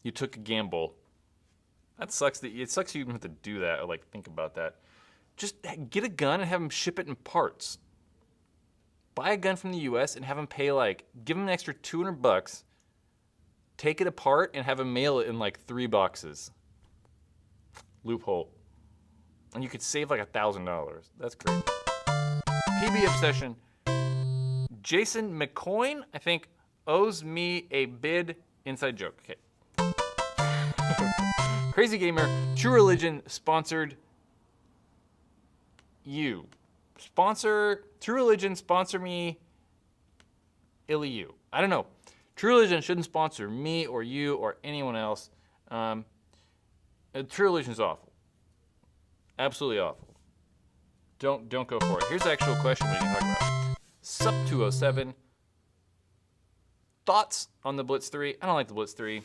you took a gamble. That sucks. It sucks you even have to do that or like think about that. Just get a gun and have them ship it in parts. Buy a gun from the US and have them pay like, give them an extra $200, take it apart and have them mail it in like 3 boxes. Loophole. And you could save like $1,000. That's great. PB Obsession. Jason McCoyne, I think, owes me a bid. Inside joke. Okay. Crazy Gamer, True Religion sponsored you. True Religion, sponsor me, illy you. I don't know. True Religion shouldn't sponsor me or you or anyone else. True Religion is awful. Absolutely awful. Don't go for it. Here's the actual question we can talk about. Sup 207. Thoughts on the Blitz 3? I don't like the Blitz 3.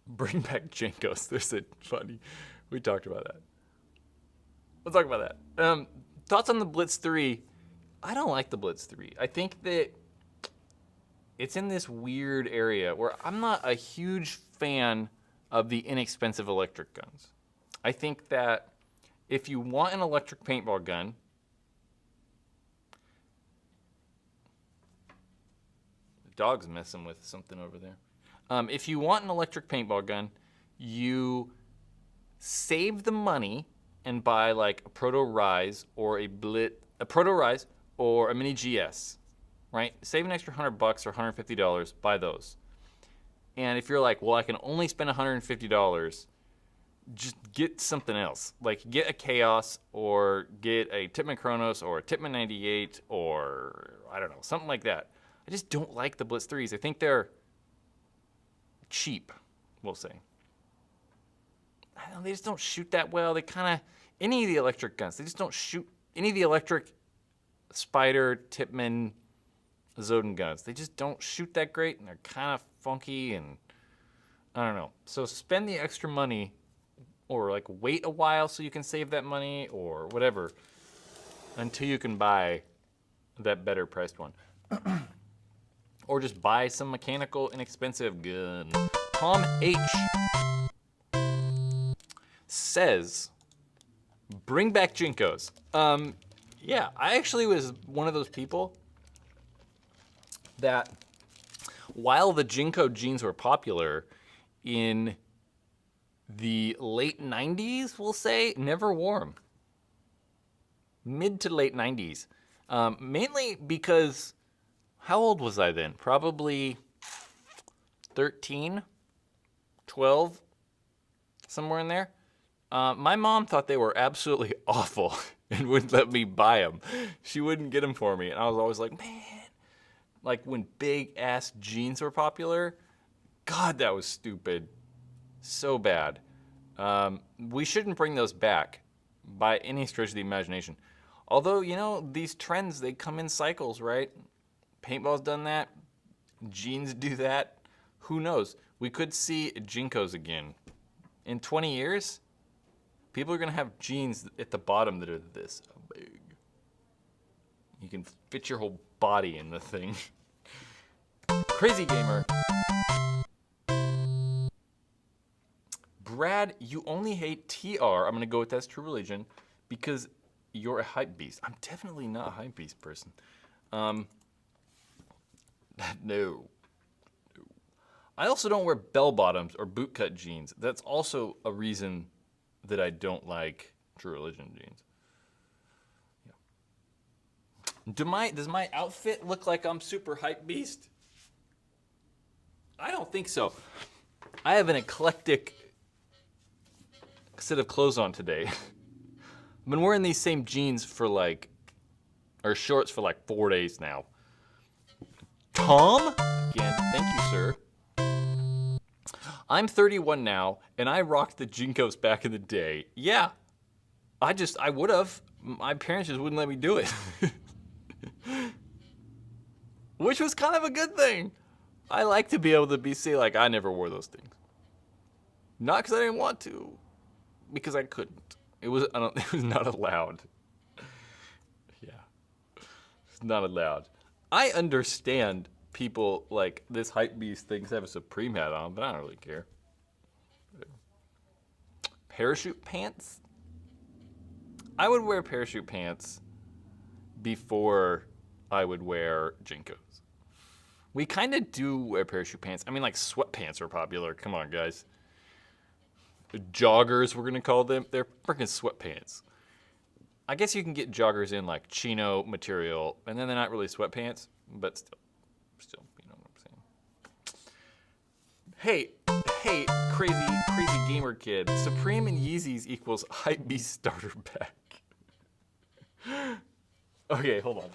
Bring back Jenkos. There's a funny. We talked about that. We'll talk about that. Thoughts on the Blitz 3? I don't like the Blitz 3. I think that it's in this weird area where I'm not a huge fan of the inexpensive electric guns. I think that if you want an electric paintball gun, the dog's messing with something over there. If you want an electric paintball gun, you save the money and buy like a Proto Rise or a Proto Rise or a Mini GS, right? Save an extra $100 or $150, buy those. And if you're like, well, I can only spend $150, just get something else. Like get a Chaos or get a Tippmann Chronos or a Tippmann 98 or I don't know, something like that. I just don't like the Blitz 3s. I think they're cheap, we'll say. I don't know, they just don't shoot that well. They kind of, any of the electric guns, they just don't shoot. Any of the electric Spider, Tippmann, Zoden guns, they just don't shoot that great, and they're kind of funky, and I don't know. So spend the extra money, or like wait a while so you can save that money, or whatever, until you can buy that better priced one. Or just buy some mechanical, inexpensive gun. Tom H. says, bring back Jinkos. Yeah, I actually was one of those people that while the Jinko jeans were popular in the late 90s, we'll say, never wore them. Mid to late 90s. Mainly because, how old was I then? Probably 13, 12, somewhere in there. My mom thought they were absolutely awful and wouldn't let me buy them. She wouldn't get them for me. And I was always like, man, like when big ass jeans were popular, God, that was stupid. So bad. We shouldn't bring those back by any stretch of the imagination. Although, you know, these trends, they come in cycles, right? Paintball's done that. Jeans do that. Who knows? We could see Jinkos again. In 20 years, people are going to have jeans at the bottom that are this big. You can fit your whole body in the thing. Crazy Gamer. Brad, you only hate TR. I'm going to go with that's True Religion because you're a hype beast. I'm definitely not a hype beast person. No. I also don't wear bell bottoms or bootcut jeans. That's also a reason that I don't like True Religion jeans. Yeah. Does my outfit look like I'm super hype beast? I don't think so. I have an eclectic set of clothes on today. I've been wearing these same jeans for or shorts for 4 days now. Tom? Again, thank you, sir. I'm 31 now, and I rocked the Jinkos back in the day. Yeah, I would have. My parents just wouldn't let me do it. Which was kind of a good thing. I like to be able to say, I never wore those things. Not because I didn't want to, because I couldn't. It was not allowed. Yeah, it's not allowed. I understand people this hype beast things have a Supreme hat on, but I don't really care. Parachute pants? I would wear parachute pants before I would wear Jinkos. We kind of do wear parachute pants. I mean, sweatpants are popular. Come on, guys. Joggers, we're going to call them. They're freaking sweatpants. I guess you can get joggers in like chino material, and then they're not really sweatpants, but still, you know what I'm saying. Hey, crazy gamer kid. Supreme and Yeezys equals Hypebeast starter pack. Okay, hold on.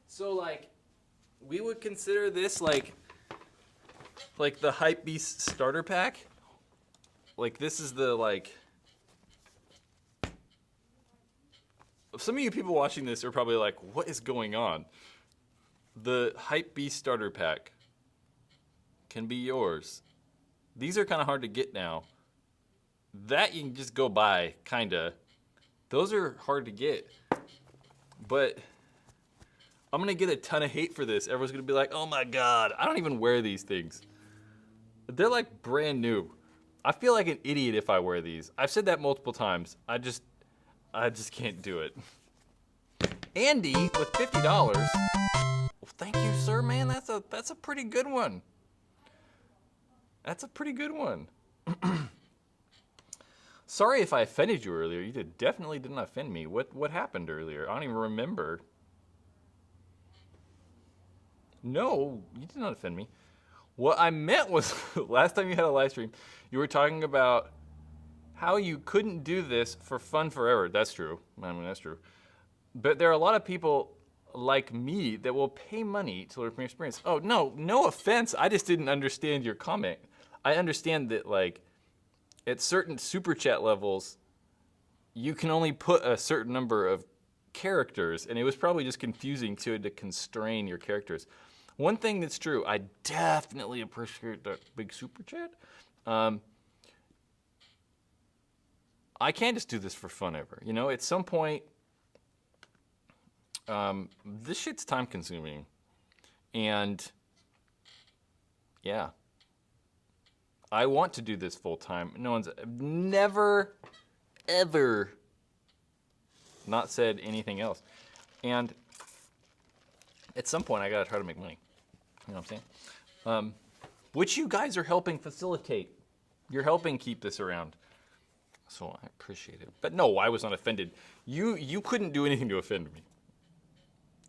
So like, we would consider this like the Hypebeast starter pack. Like this is the like. Some of you people watching this are probably like, what is going on? The Hypebeast starter pack can be yours. These are kind of hard to get now. That you can just go buy, kinda. Those are hard to get. But I'm gonna get a ton of hate for this. Everyone's gonna be like, oh my God, I don't even wear these things. They're like brand new. I feel like an idiot if I wear these. I've said that multiple times. I just can't do it. Andy with $50. Well, thank you, sir, man. That's a pretty good one. That's a pretty good one. Sorry if I offended you earlier. You definitely didn't offend me. What happened earlier? I don't even remember. No, you did not offend me. What I meant was, last time you had a live stream, you were talking about how you couldn't do this for fun forever. That's true. I mean, that's true. But there are a lot of people like me that will pay money to learn from your experience. Oh, no offense. I just didn't understand your comment. I understand that, like, at certain super chat levels, you can only put a certain number of characters, and it was probably just confusing to constrain your characters. One thing that's true, I definitely appreciate that big super chat. I can't just do this for fun ever. You know, at some point, this shit's time consuming. And yeah, I want to do this full time. No one's never, ever not said anything else. And at some point, I gotta try to make money. You know what I'm saying? Which you guys are helping facilitate. You're helping keep this around. So I appreciate it. But no, I was not offended. You couldn't do anything to offend me.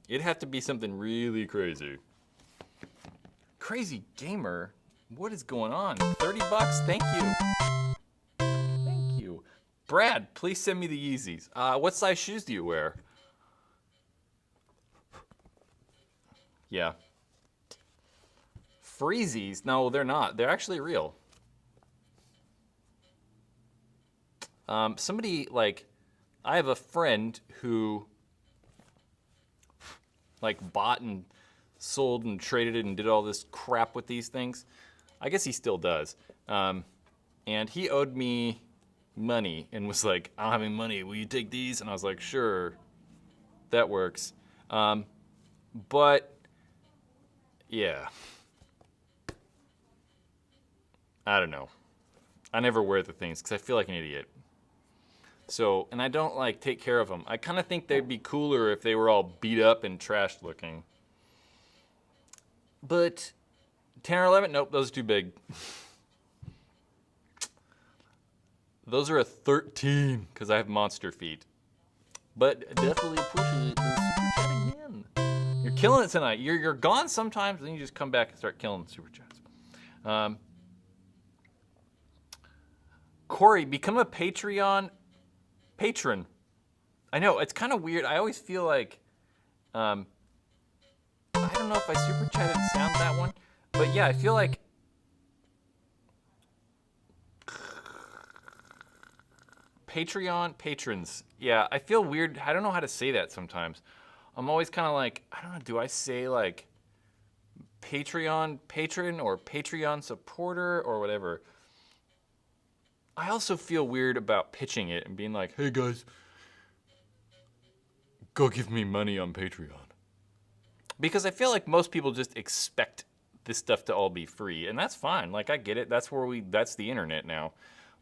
It'd have to be something really crazy. Crazy gamer? What is going on? $30? Thank you. Thank you. Brad, please send me the Yeezys. What size shoes do you wear? Yeah. Freezies? No, they're not. They're actually real. Somebody, like, I have a friend who, like, bought and sold and traded it and did all this crap with these things. I guess he still does. And he owed me money and was like, I don't have any money. Will you take these? And I was like, sure, that works. But, yeah. I don't know. I never wear the things because I feel like an idiot. So, and I don't like take care of them. I kind of think they'd be cooler if they were all beat up and trashed looking. But 10 or 11, nope, those are too big. Those are a 13 because I have monster feet. But definitely appreciate the super chat again. You're killing it tonight. You're gone sometimes, then you just come back and start killing the super chats. Corey, become a Patreon patron. I know, it's kind of weird. I always feel like, I don't know if I super chatted sound that one, but yeah, I feel like Patreon patrons. Yeah, I feel weird. I don't know how to say that sometimes. I'm always kind of like, I don't know, do I say like Patreon patron or Patreon supporter or whatever? I also feel weird about pitching it and being like, hey guys, go give me money on Patreon. Because I feel like most people just expect this stuff to all be free, and that's fine. Like, I get it. That's the internet now.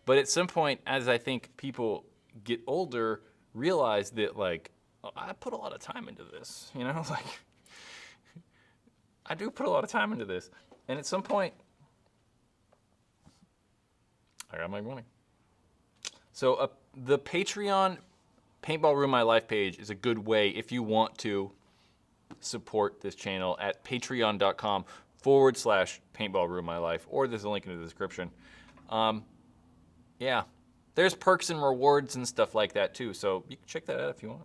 But at some point, as I think people get older, realize that, like, I put a lot of time into this, you know? Like, I do put a lot of time into this. And at some point, I got my money. So the Patreon Paintball Ruin My Life page is a good way if you want to support this channel at patreon.com/Paintball Ruin My Life, or there's a link in the description. Yeah, there's perks and rewards and stuff like that too, so you can check that out if you want.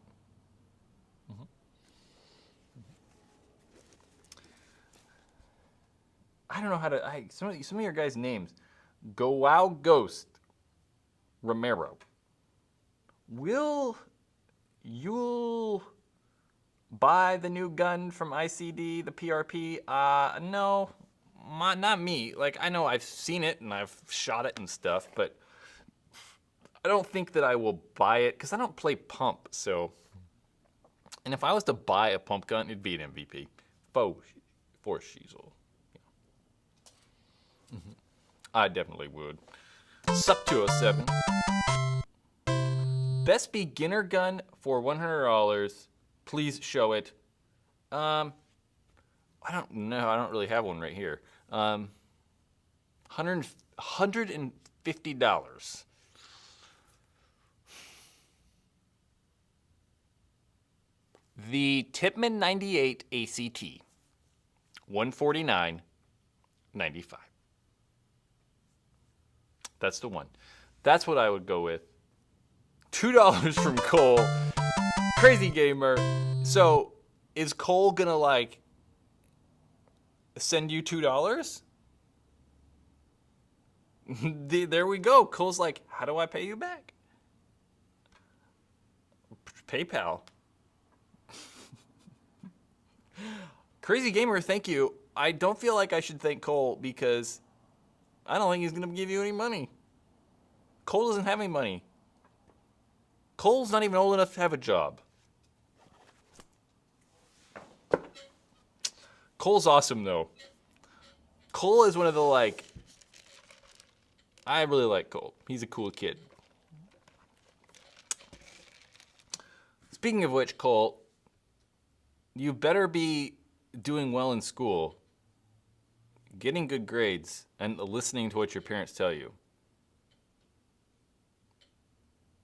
I don't know how to. Some of your guys' names. Go Wow Ghost Romero. Will you'll buy the new gun from ICD, the PRP? No, not me. Like, I know I've seen it and I've shot it and stuff, but I don't think that I will buy it because I don't play pump. So, and if I was to buy a pump gun, it'd be an MVP. For Shiesel. I definitely would. Sup 207. Best beginner gun for $100. Please show it. I don't know. I don't really have one right here. $150. The Tipman 98 ACT. $149.95. That's the one. That's what I would go with. $2 from Cole. Crazy gamer. So, is Cole gonna like send you $2? There we go. Cole's like, how do I pay you back? PayPal. Crazy gamer, thank you. I don't feel like I should thank Cole because I don't think he's gonna give you any money. Cole doesn't have any money. Cole's not even old enough to have a job. Cole's awesome though. Cole is one of the I really like Cole. He's a cool kid. Speaking of which, Cole, you better be doing well in school, getting good grades, and listening to what your parents tell you.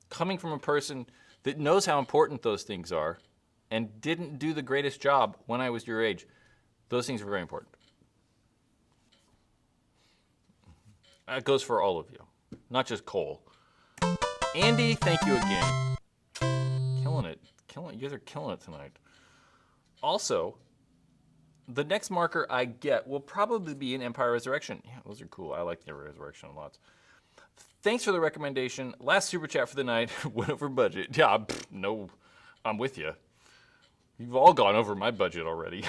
Coming from a person that knows how important those things are and didn't do the greatest job when I was your age, those things are very important. That goes for all of you, not just Cole. Andy, thank you again. Killing it. You guys are killing it tonight. Also, the next marker I get will probably be an Empire Resurrection. Yeah, those are cool. I like the Resurrection a lot. Thanks for the recommendation. Last super chat for the night. Went over budget. Yeah, no, I'm with you. You've all gone over my budget already.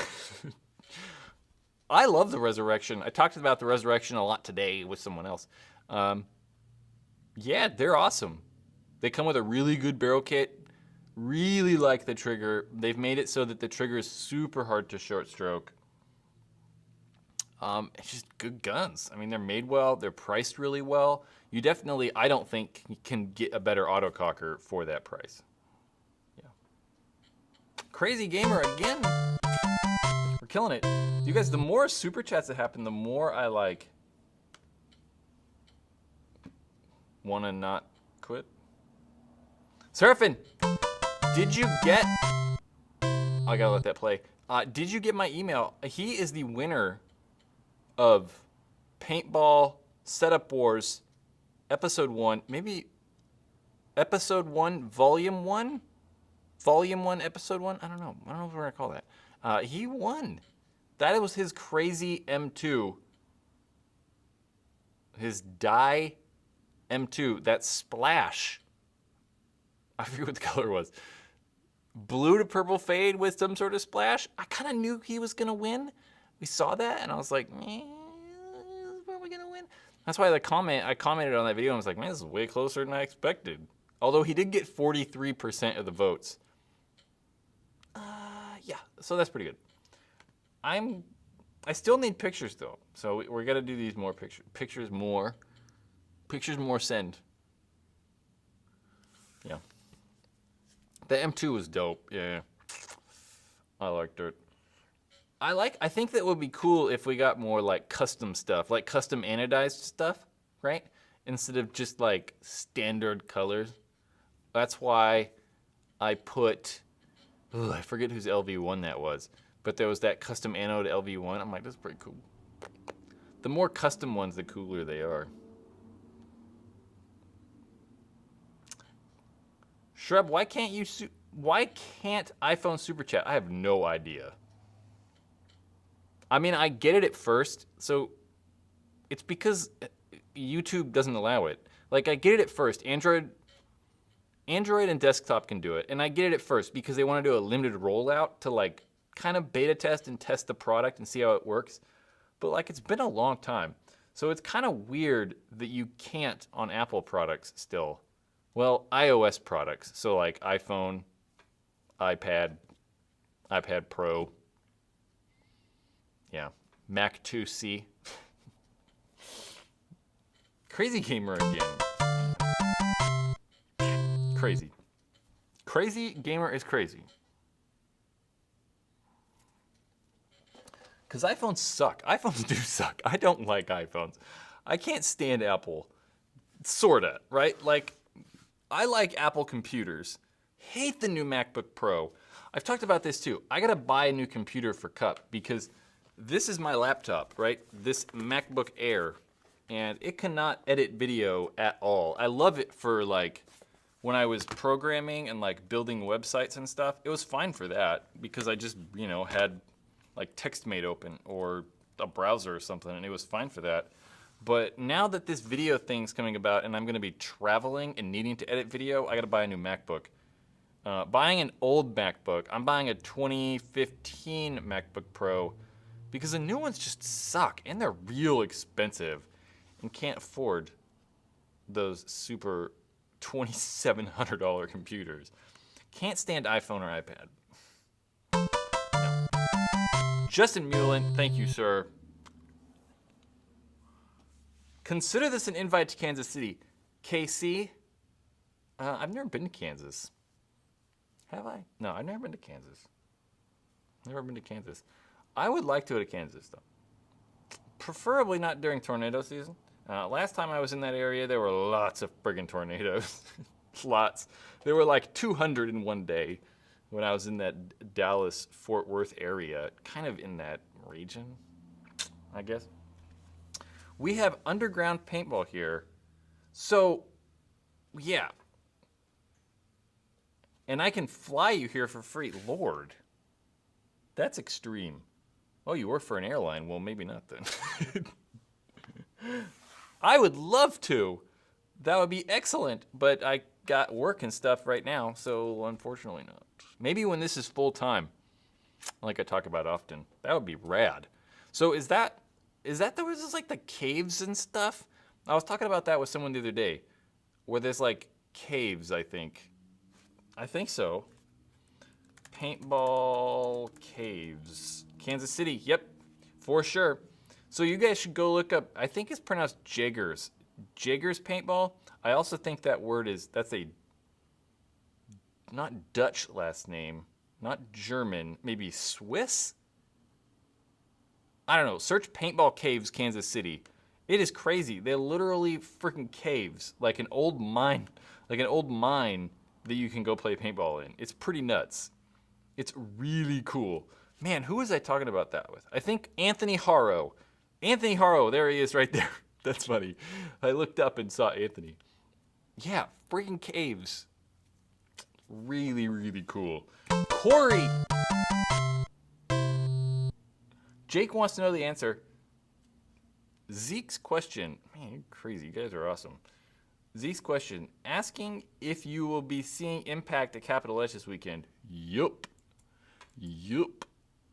I love the Resurrection. I talked about the Resurrection a lot today with someone else. Yeah, they're awesome. They come with a really good barrel kit. Really like the trigger. They've made it so that the trigger is super hard to short stroke. It's just good guns. I mean, they're made well. They're priced really well. You definitely, I don't think, you can get a better autococker for that price. Yeah. Crazy gamer again. We're killing it. You guys, the more super chats that happen, the more I want to not quit. Surfing. Did you get... I gotta let that play. Did you get my email? He is the winner of Paintball Setup Wars Episode 1. Maybe Episode 1, Volume 1? Volume 1, Episode 1? I don't know. I don't know what we're gonna call that. He won. That was his crazy M2. His dye M2. That splash. I forget what the color was. Blue to purple fade with some sort of splash. I kind of knew he was going to win. We saw that, and I was like, he's probably going to win. That's why I commented on that video, and I was like, man, this is way closer than I expected. Although he did get 43% of the votes. Yeah, so that's pretty good. I still need pictures, though. So we're going to do these more pictures. Pictures more send. Yeah. The M2 was dope. Yeah. I liked it. I think that would be cool if we got more like custom stuff, like custom anodized stuff, right? Instead of just like standard colors. That's why I put, I forget whose LV1 that was, but there was that custom anode LV1. I'm like, that's pretty cool. The more custom ones, the cooler they are. Shrub, why can't iPhone Super Chat? I have no idea. I mean, I get it at first, so it's because YouTube doesn't allow it. Like, I get it at first. Android and desktop can do it, and I get it at first because they want to do a limited rollout to like kind of beta test and test the product and see how it works. But like, it's been a long time, so it's kind of weird that you can't on Apple products still. Well, iOS products, so like iPhone, iPad, iPad Pro, yeah, Mac 2C. Crazy gamer again. Crazy. Crazy gamer is crazy. Because iPhones suck. iPhones do suck. I don't like iPhones. I can't stand Apple. Sorta, right? Like, I like Apple computers. Hate the new MacBook Pro. I've talked about this too. I gotta buy a new computer for Cup because this is my laptop, right? This MacBook Air. And it cannot edit video at all. I love it for like, when I was programming and like building websites and stuff, it was fine for that because I just, had like TextMate open or a browser or something, and it was fine for that. But now that this video thing's coming about and I'm gonna be traveling and needing to edit video, I gotta buy a new MacBook. Buying an old MacBook, I'm buying a 2015 MacBook Pro because the new ones just suck and they're real expensive and can't afford those super $2,700 computers. Can't stand iPhone or iPad. No. Justin Mullen, thank you, sir. Consider this an invite to Kansas City. KC? I've never been to Kansas. Have I? No, I've never been to Kansas. Never been to Kansas. I would like to go to Kansas, though. Preferably not during tornado season. Last time I was in that area, there were lots of friggin' tornadoes. Lots. There were like 200 in one day when I was in that Dallas-Fort Worth area, kind of in that region, I guess. We have underground paintball here. So, yeah. And I can fly you here for free. Lord. That's extreme. Oh, you work for an airline? Well, maybe not then. I would love to. That would be excellent, but I got work and stuff right now, so unfortunately not. Maybe when this is full time, like I talk about often, that would be rad. So is that there was just like the caves and stuff? I was talking about that with someone the other day, where there's like caves, I think. I think so. Paintball caves. Kansas City, yep, for sure. So you guys should go look up, I think it's pronounced Jaggers. Jaggers paintball. I also think that's a not Dutch last name, not German, maybe Swiss? I don't know. Search Paintball Caves, Kansas City. It is crazy. They're literally freaking caves, like an old mine that you can go play paintball in. It's pretty nuts. It's really cool. Man, who was I talking about that with? I think Anthony Harrow. Anthony Harrow, there he is right there. That's funny. I looked up and saw Anthony. Yeah, freaking caves. Really, really cool. Corey! Jake wants to know the answer. Zeke's question. Man, you're crazy. You guys are awesome. Zeke's question. Asking if you will be seeing Impact at Capital Edge this weekend. Yup.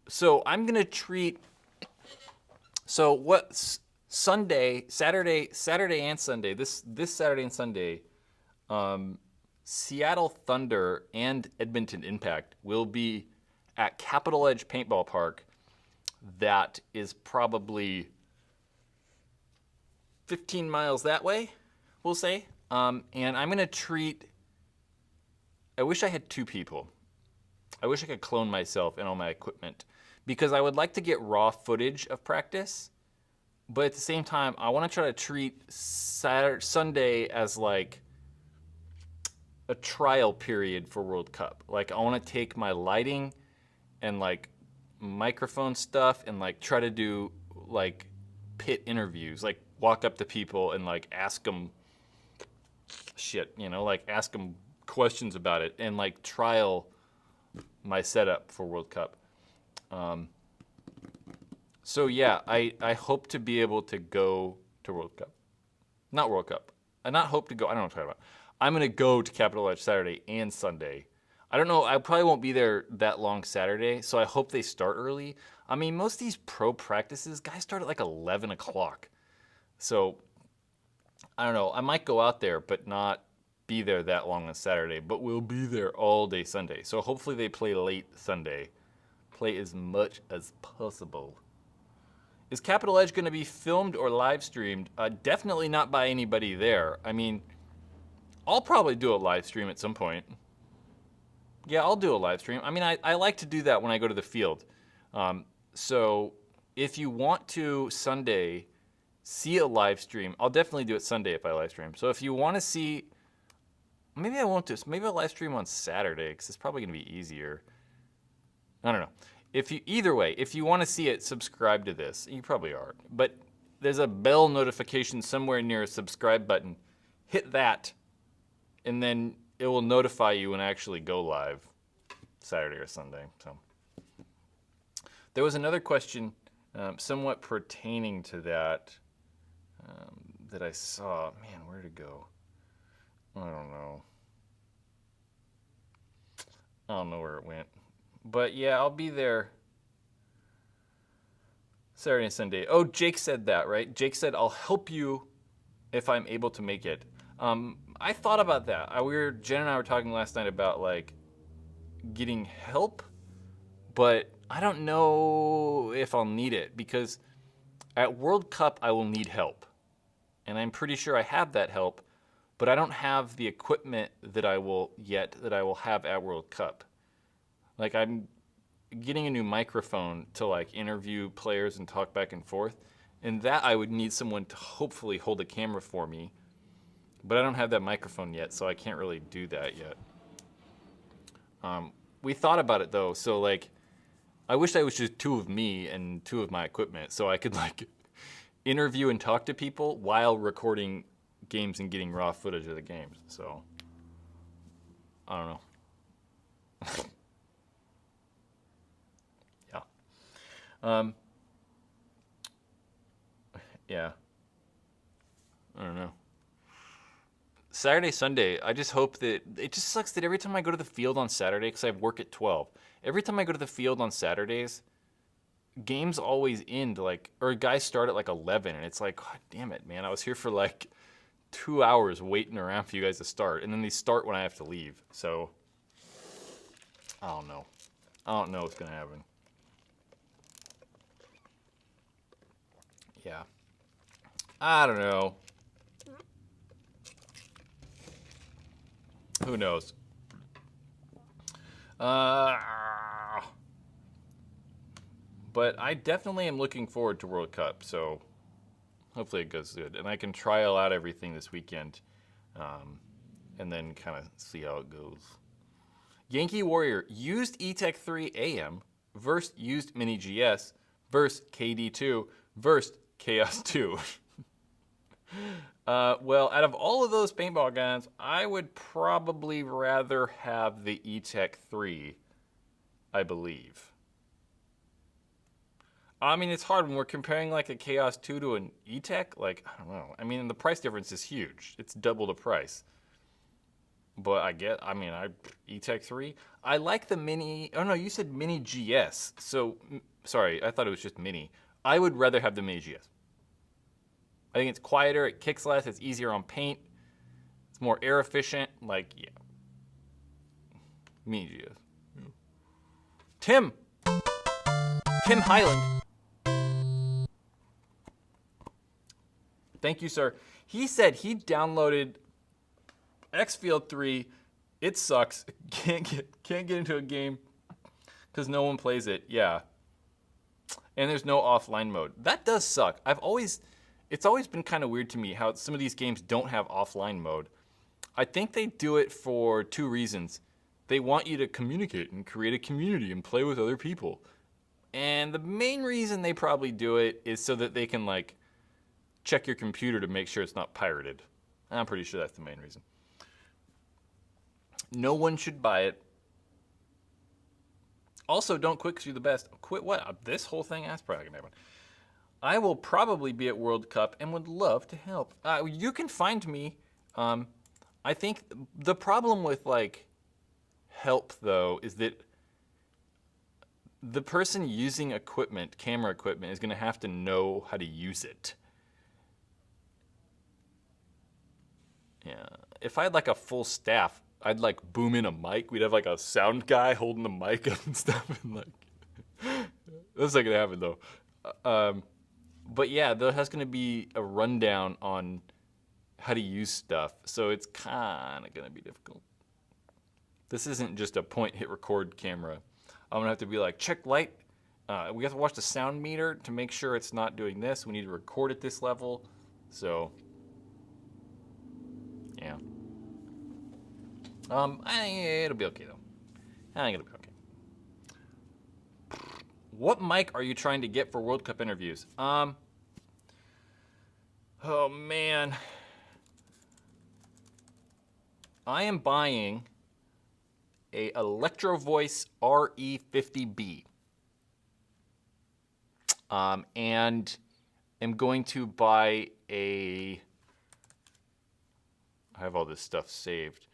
So I'm going to treat... So what... Saturday and Sunday, this Saturday and Sunday, Seattle Thunder and Edmonton Impact will be at Capital Edge Paintball Park. That is probably 15 miles that way, we'll say. And I'm going to treat... I wish I had two people. I wish I could clone myself and all my equipment. because I would like to get raw footage of practice, but at the same time, I want to try to treat Sunday as like a trial period for World Cup. Like, I want to take my lighting and like microphone stuff and like try to do like pit interviews, like walk up to people and like ask them shit, like ask them questions about it and like trial my setup for World Cup. So yeah, I hope to be able to go to World Cup. Not World Cup. I not hope to go, I don't know what I'm talking about. I'm going to go to Capital Edge Saturday and Sunday. I don't know, I probably won't be there that long Saturday, so I hope they start early. I mean, most of these pro practices, guys start at like 11 o'clock. So, I don't know, I might go out there, but not be there that long on Saturday, but we'll be there all day Sunday. So hopefully they play late Sunday. Play as much as possible. Is Capital Edge going to be filmed or live streamed? Definitely not by anybody there. I mean, I'll probably do a live stream at some point. Yeah, I'll do a live stream. I mean, I like to do that when I go to the field. So if you want to Sunday see a live stream, I'll definitely do it Sunday if I live stream. So if you want to see, maybe I won't do this. Maybe I'll live stream on Saturday because it's probably going to be easier. I don't know. Either way, if you want to see it, subscribe to this. You probably are. But there's a bell notification somewhere near a subscribe button. Hit that, and then it will notify you when I actually go live Saturday or Sunday. So there was another question somewhat pertaining to that that I saw. Man, where'd it go? I don't know. I don't know where it went. But yeah, I'll be there Saturday and Sunday. Oh, Jake said that, right? Jake said, I'll help you if I'm able to make it. I thought about that. Jen and I were talking last night about like getting help, but I don't know if I'll need it because at World Cup I will need help. And I'm pretty sure I have that help, but I don't have the equipment that I will have at World Cup. Like, I'm getting a new microphone to like interview players and talk back and forth, and that I would need someone to hopefully hold a camera for me. But I don't have that microphone yet, so I can't really do that yet. We thought about it though, so like, I wish I was just two of me and two of my equipment, so I could like interview and talk to people while recording games and getting raw footage of the games. So, I don't know. Yeah. I don't know. Saturday, Sunday, I just hope that, it just sucks that every time I go to the field on Saturday, because I have work at 12, every time I go to the field on Saturdays, games always end or guys start at like 11, and it's like, God damn it, man, I was here for like 2 hours waiting around for you guys to start, and then they start when I have to leave, so, I don't know. I don't know what's going to happen. Yeah. I don't know. Who knows? But I definitely am looking forward to World Cup, so hopefully it goes good. And I can trial out everything this weekend and then kind of see how it goes. Yankee Warrior, used E-Tech 3 AM versus used Mini GS versus KD2 versus Chaos 2. Well, out of all of those paintball guns, I would probably rather have the E-Tech 3, I believe. I mean, it's hard when we're comparing like a Chaos 2 to an E-Tech. Like, I don't know. I mean, the price difference is huge. It's double the price. But E-Tech 3. I like the Mini. Oh, no, you said Mini GS. So, sorry, I thought it was just Mini. I would rather have the Mini GS. I think it's quieter, it kicks less, it's easier on paint, it's more air efficient. Like, yeah. Mini GS. Yeah. Tim Highland. Thank you, sir. He said he downloaded Xfield 3. It sucks. Can't get into a game because no one plays it. Yeah. And there's no offline mode. That does suck. It's always been kind of weird to me how some of these games don't have offline mode. I think they do it for two reasons. They want you to communicate and create a community and play with other people. And the main reason they probably do it is so that they can like check your computer to make sure it's not pirated. I'm pretty sure that's the main reason. No one should buy it. Also, don't quit because you're the best. Quit what? This whole thing? That's probably going to happen. I will probably be at World Cup and would love to help. You can find me. I think the problem with like help though is that the person using equipment, camera equipment, is going to have to know how to use it. Yeah. If I had like a full staff, I'd like boom in a mic. We'd have like a sound guy holding the mic up and stuff. And like, that's not going to happen though. But yeah, there has going to be a rundown on how to use stuff. So it's kind of going to be difficult. This isn't just a point hit record camera. I'm going to have to be like, check light. We have to watch the sound meter to make sure it's not doing this. We need to record at this level. So, yeah. It'll be okay though. I think it'll be okay. What mic are you trying to get for World Cup interviews? Oh man. I am buying a Electro Voice RE50B. And am going to buy I have all this stuff saved.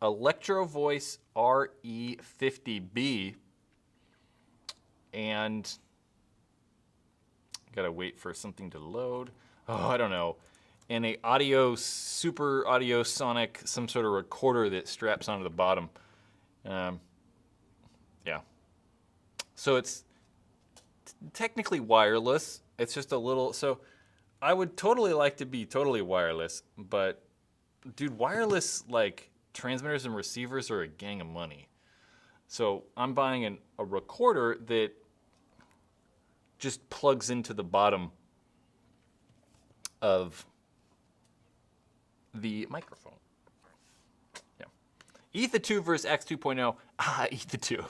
Electro Voice RE50B. And gotta wait for something to load. Oh, I don't know. And a super audio sonic, some sort of recorder that straps onto the bottom. Yeah. So it's technically wireless. It's just a little, so I would totally like to be totally wireless, but dude, wireless like transmitters and receivers are a gang of money. So I'm buying a recorder that just plugs into the bottom of the microphone. Yeah. Ether 2 versus X 2.0. Ether 2.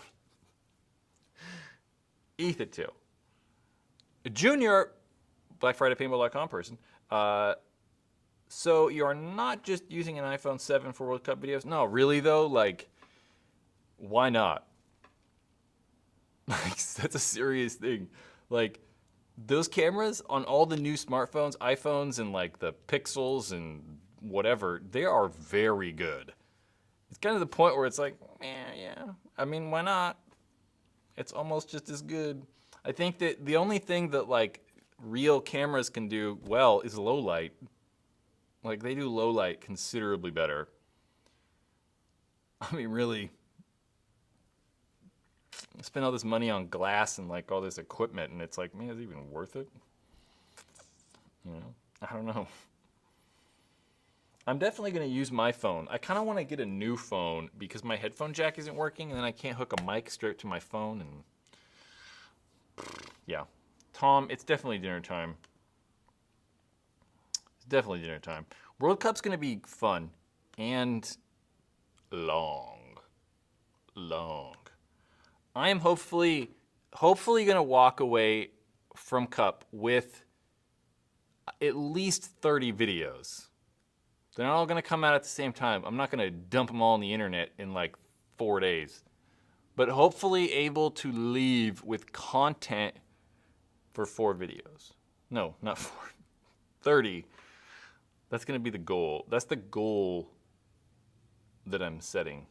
Ether 2. A junior BlackFridayPaintball.com person. So you're not just using an iPhone 7 for World Cup videos? No, really though? Like, why not? Like, that's a serious thing. Like, those cameras on all the new smartphones, iPhones, and like the Pixels and whatever, they are very good. It's kind of the point where it's like, yeah. I mean, why not? It's almost just as good. I think that the only thing that like real cameras can do well is low light. Like, they do low light considerably better. I mean, really, spend all this money on glass and like all this equipment, and it's like, man, is it even worth it? You know, I don't know. I'm definitely going to use my phone. I kind of want to get a new phone because my headphone jack isn't working, and then I can't hook a mic straight to my phone. And yeah, Tom, it's definitely dinner time. It's definitely dinner time. World Cup's going to be fun and long. I am hopefully going to walk away from Cup with at least 30 videos. They're not all going to come out at the same time. I'm not going to dump them all on the internet in like 4 days. But hopefully able to leave with content for 4 videos. No, not 4. 30. That's going to be the goal. That's the goal that I'm setting.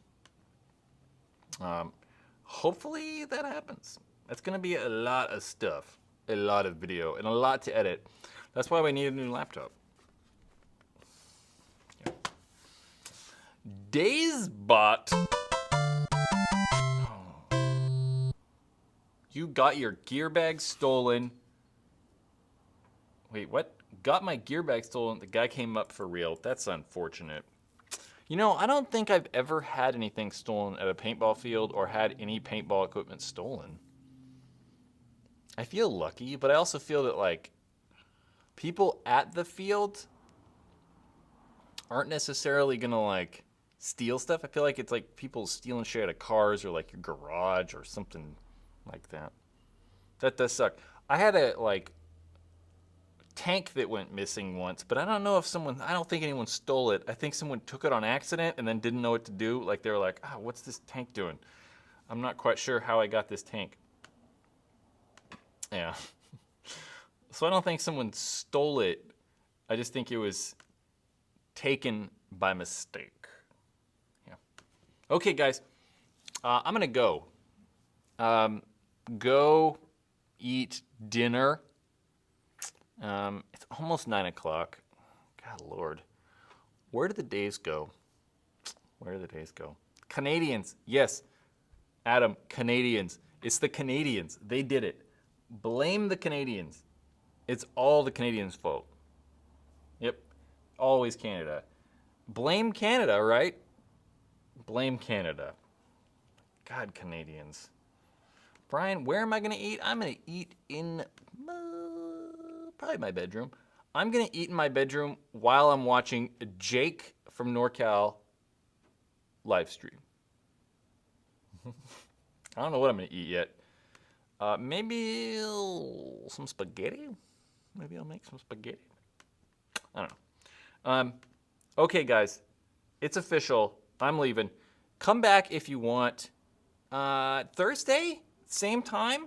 Hopefully that happens. That's going to be a lot of stuff, a lot of video, and a lot to edit. That's why we need a new laptop. Yeah. DaysBot. Oh. You got your gear bag stolen. Wait, what? Got my gear bag stolen. The guy came up for real. That's unfortunate. You know, I don't think I've ever had anything stolen at a paintball field or had any paintball equipment stolen. I feel lucky, but I also feel that like people at the field aren't necessarily gonna like steal stuff. I feel like it's like people stealing shit out of cars or like your garage or something like that. That does suck. I had a like tank that went missing once, but I don't know if someone, I don't think anyone stole it. I think someone took it on accident and then didn't know what to do. Like they were like, ah, what's this tank doing? I'm not quite sure how I got this tank. Yeah. So I don't think someone stole it. I just think it was taken by mistake. Yeah. Okay, guys. I'm going to go. Go eat dinner. It's almost 9 o'clock. God, Lord. Where did the days go? Where did the days go? Canadians. Yes. Adam, Canadians. It's the Canadians. They did it. Blame the Canadians. It's all the Canadians' fault. Yep. Always Canada. Blame Canada, right? Blame Canada. God, Canadians. Brian, where am I going to eat? I'm going to eat in probably my bedroom. I'm going to eat in my bedroom while I'm watching Jake from NorCal live stream. I don't know what I'm going to eat yet. Maybe some spaghetti? Maybe I'll make some spaghetti. I don't know. Okay, guys. It's official. I'm leaving. Come back if you want. Thursday, same time.